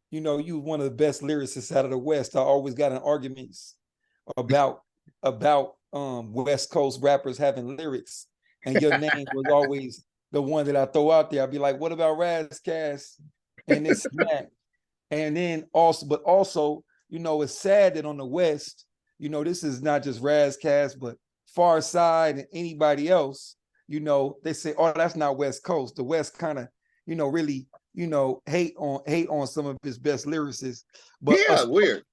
you know, you one of the best lyricists out of the West. I always got in arguments about West Coast rappers having lyrics, and your name was always the one that I throw out there. I'd be like, what about Kass and this and that? And then also, you know, it's sad that on the West, you know, this is not just Kass, but Far Side and anybody else, you know, they say, oh, that's not West Coast. The West kind of, you know, really, you know, hate on some of his best lyricists. But yeah, weird.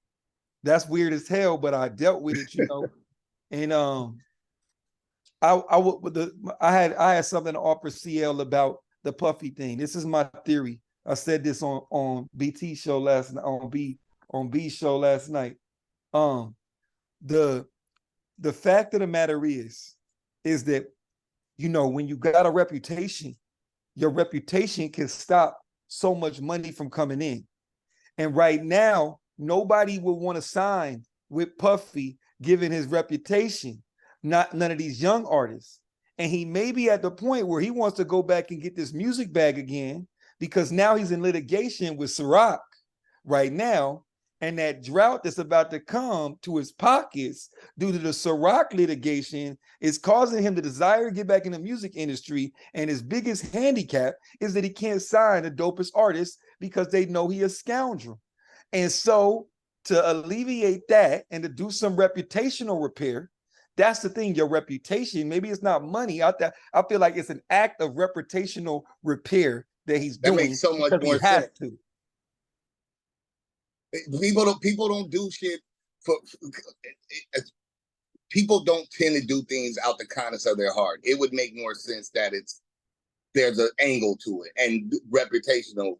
That's weird as hell, but I dealt with it, you know. And I had something to offer CL about the Puffy thing. This is my theory. I said this on BT show last night, on B show last night. The fact of the matter is that, you know, when you got a reputation, your reputation can stop so much money from coming in. And right now, nobody would want to sign with Puffy given his reputation, none of these young artists. And he may be at the point where he wants to go back and get this music bag again, because now he's in litigation with Ciroc right now. And that drought that's about to come to his pockets due to the Ciroc litigation is causing him to desire to get back in the music industry. And his biggest handicap is that he can't sign the dopest artists because they know he a scoundrel. And so to alleviate that and to do some reputational repair, that's the thing, your reputation, maybe it's not money out there. I feel like it's an act of reputational repair that he's doing. That makes so much more sense. People don't do shit for people don't tend to do things out the kindness of their heart. It would make more sense that there's an angle to it, and reputational,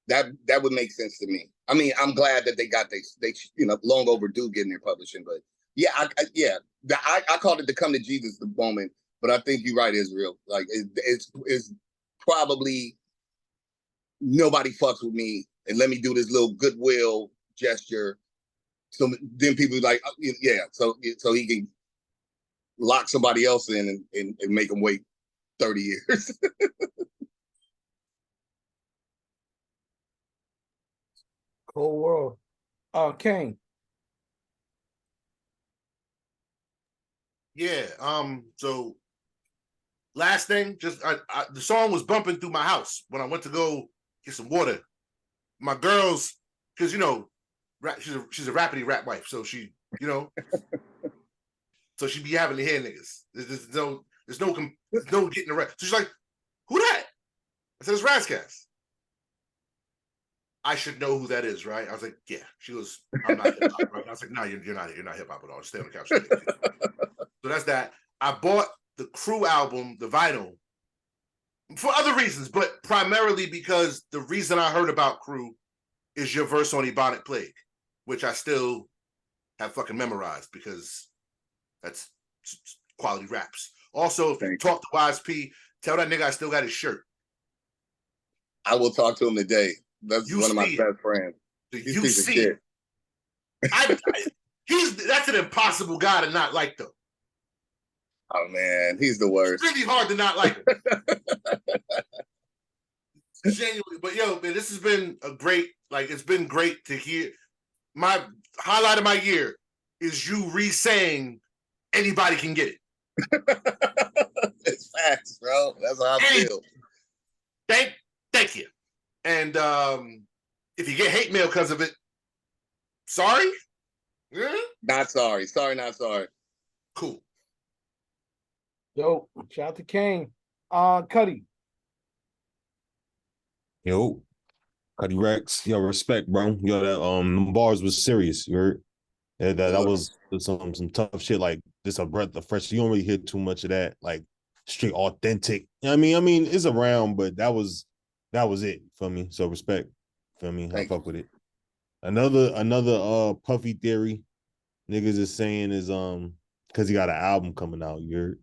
that would make sense to me. I mean, I'm glad that they got they you know, long overdue getting their publishing, but yeah, I called it the come to Jesus moment, but I think you're right, Israel. Like it's probably nobody fucks with me, and let me do this little goodwill gesture. So then people are like, yeah, so he can lock somebody else in and make them wait 30 years. Whole world. Kane. Yeah. So last thing, just the song was bumping through my house when I went to go get some water. My girls, because she's a rapidy rap wife, so she, so she be having to hear niggas. There's no getting around. So she's like, "Who that?" I said, "It's Razzcast." I should know who that is, right? I was like, "Yeah." She goes, "I'm not hip hop." Right? I was like, "No, you're not hip hop at all. Just stay on the couch." So that's that. I bought the Crew album, the vinyl, for other reasons, but primarily because the reason I heard about Crew is your verse on Ebonic Plague, which I still have fucking memorized because that's quality raps. Also, if you talk to Wise P, tell that nigga I still got his shirt. I will talk to him today. That's one of my best friends. You see it. That's an impossible guy to not like, though. Oh man, he's the worst. It's really hard to not like him. Genuinely, but yo, man, this has been it's been great to hear. My highlight of my year is you re-saying anybody can get it. It's facts, bro. That's how I feel. Thank you. And if you get hate mail because of it, sorry? Yeah? Not sorry. Sorry, not sorry. Cool. Yo, shout out to Kane. Cuddy. Yo, Cuddy Rex, yo, respect, bro. Yo, that them bars was serious. You heard? Yeah, that was some tough shit. Like just a breath of fresh. You don't really hear too much of that, like straight authentic. I mean, it's around, but that was it for me. So respect, feel me? I fuck with it. Another Puffy theory, niggas is saying is because he got an album coming out. You heard?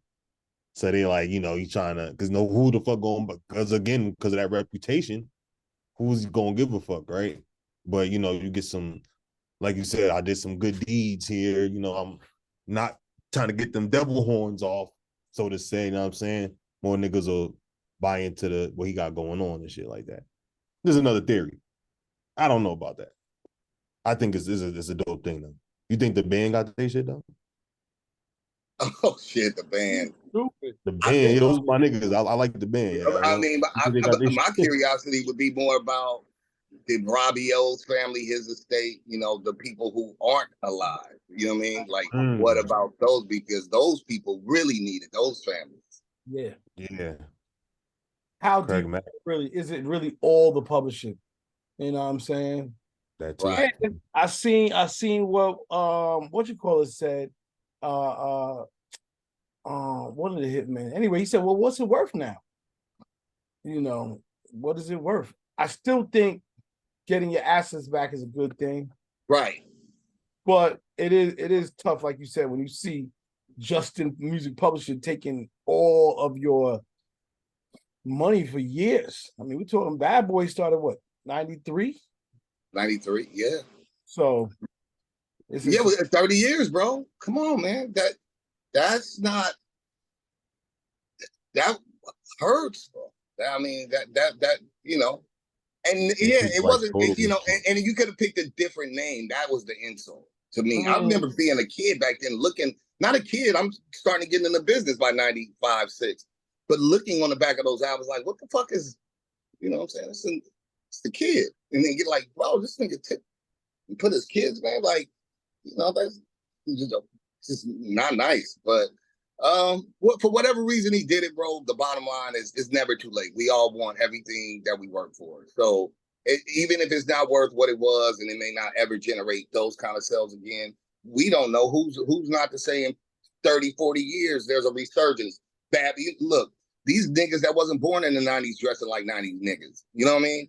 So they like, he's trying to, because who the fuck going, because of that reputation, who's gonna give a fuck, right? But you get some, like you said, I did some good deeds here. I'm not trying to get them devil horns off, so to say. You know what I'm saying? More niggas will buy into what he got going on and shit like that. There's another theory. I don't know about that. I think it's a dope thing though. You think the band got their shit done? Oh shit, the band. The band, those are my niggas. I like the band. Yeah. I mean, my curiosity would be more about did Robbie O's family, his estate, the people who aren't alive. You know what I mean? Like, what about those? Because those people really needed those families. Yeah. Yeah. How deep really is it really all the publishing? You know what I'm saying? That's right. I seen what you call it said. One of the hitmen. Anyway, he said, "Well, what's it worth now? What is it worth?" I still think getting your assets back is a good thing, right? But it is tough, like you said, when you see Justin Music Publishing taking all of your money for years. I mean, we're talking Bad Boy started what, 93? 93, yeah. So it's 30 years, bro. Come on, man. That's not, that hurts, bro. I mean, that and yeah, it wasn't, and you could have picked a different name. That was the insult to me. I remember being a kid back then not a kid, I'm starting to get in the business by 95, 6. But looking on the back of those albums, like, what the fuck is, what I'm saying? It's the kid. And then get like, bro, this nigga put his kids, man, like, that's just not nice. But for whatever reason he did it, bro, the bottom line is it's never too late. We all want everything that we work for. So even if it's not worth what it was and it may not ever generate those kind of sales again, we don't know who's not to say in 30, 40 years there's a resurgence. Look, these niggas that wasn't born in the 90s dressing like 90s niggas. You know what I mean?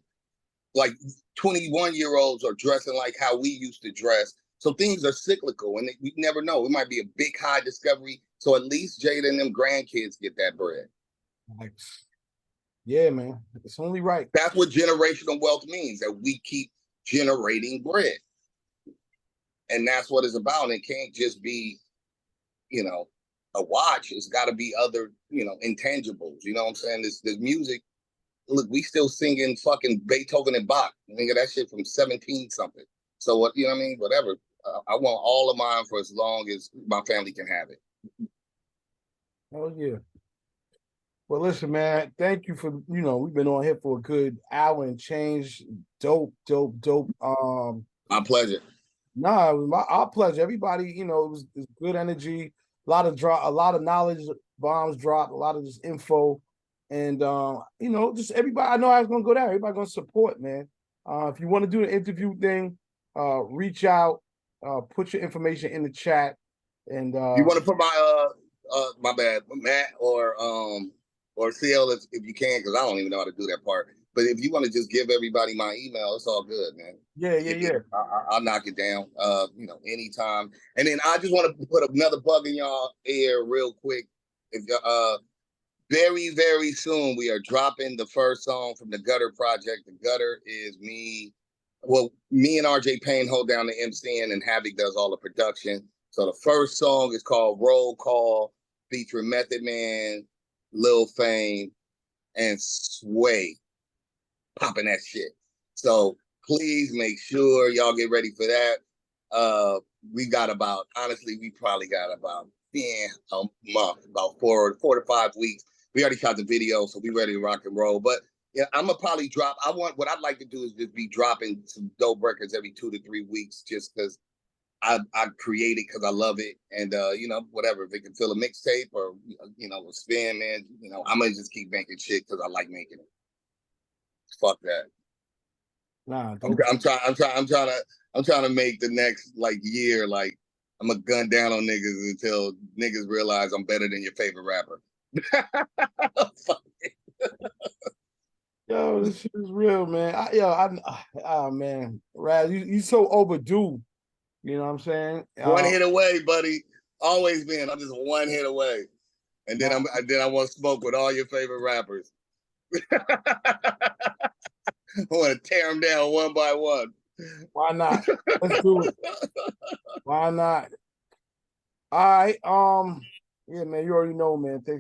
Like 21-year-olds are dressing like how we used to dress. So things are cyclical, and we never know. It might be a big high discovery. So at least Jada and them grandkids get that bread. Yeah, man. It's only right. That's what generational wealth means, that we keep generating bread. And that's what it's about. It can't just be, a watch. It's got to be other, intangibles. You know what I'm saying? This music look, we still singing fucking Beethoven and Bach. Nigga, that shit from 17 something. So what, you know what I mean? Whatever. I want all of mine for as long as my family can have it. Oh yeah. Well, listen, man. Thank you for we've been on here for a good hour and change. Dope. My pleasure. Nah, it was our pleasure. Everybody, it was good energy. A lot of knowledge bombs dropped. A lot of just info, and just everybody. I know I was gonna go there. Everybody gonna support, man. If you want to do the interview thing, reach out. Put your information in the chat, and you want to put my bad, Matt or CL if you can, because I don't even know how to do that part. But if you want to just give everybody my email, it's all good, man. Yeah. I'll knock it down. Anytime. And then I just want to put another bug in y'all ear real quick. If very, very soon we are dropping the first song from the Gutter Project. The Gutter is me. Well, me and RJ Payne hold down the MCing, and Havoc does all the production. So the first song is called Roll Call, featuring Method Man, Lil Fame, and Sway. Popping that shit. So please make sure y'all get ready for that. We probably got about a month, about 4 to 5 weeks. We already shot the video, so we ready to rock and roll. But yeah, I'm gonna probably drop. What I'd like to do is just be dropping some dope records every 2 to 3 weeks, just because I create it because I love it, and whatever. If it can fill a mixtape or a spin, man, I'm gonna just keep making shit because I like making it. Fuck that. Nah, I'm trying to make the next year I'm gonna gun down on niggas until niggas realize I'm better than your favorite rapper. Fuck it. Yo, this shit is real, man. Man, Raz, you so overdue. You know what I'm saying? One hit away, buddy. Always been. I'm just one hit away, and then I want to smoke with all your favorite rappers. I want to tear them down one by one. Why not? Let's do it. Why not? All right. Yeah, man. You already know, man. Thanks.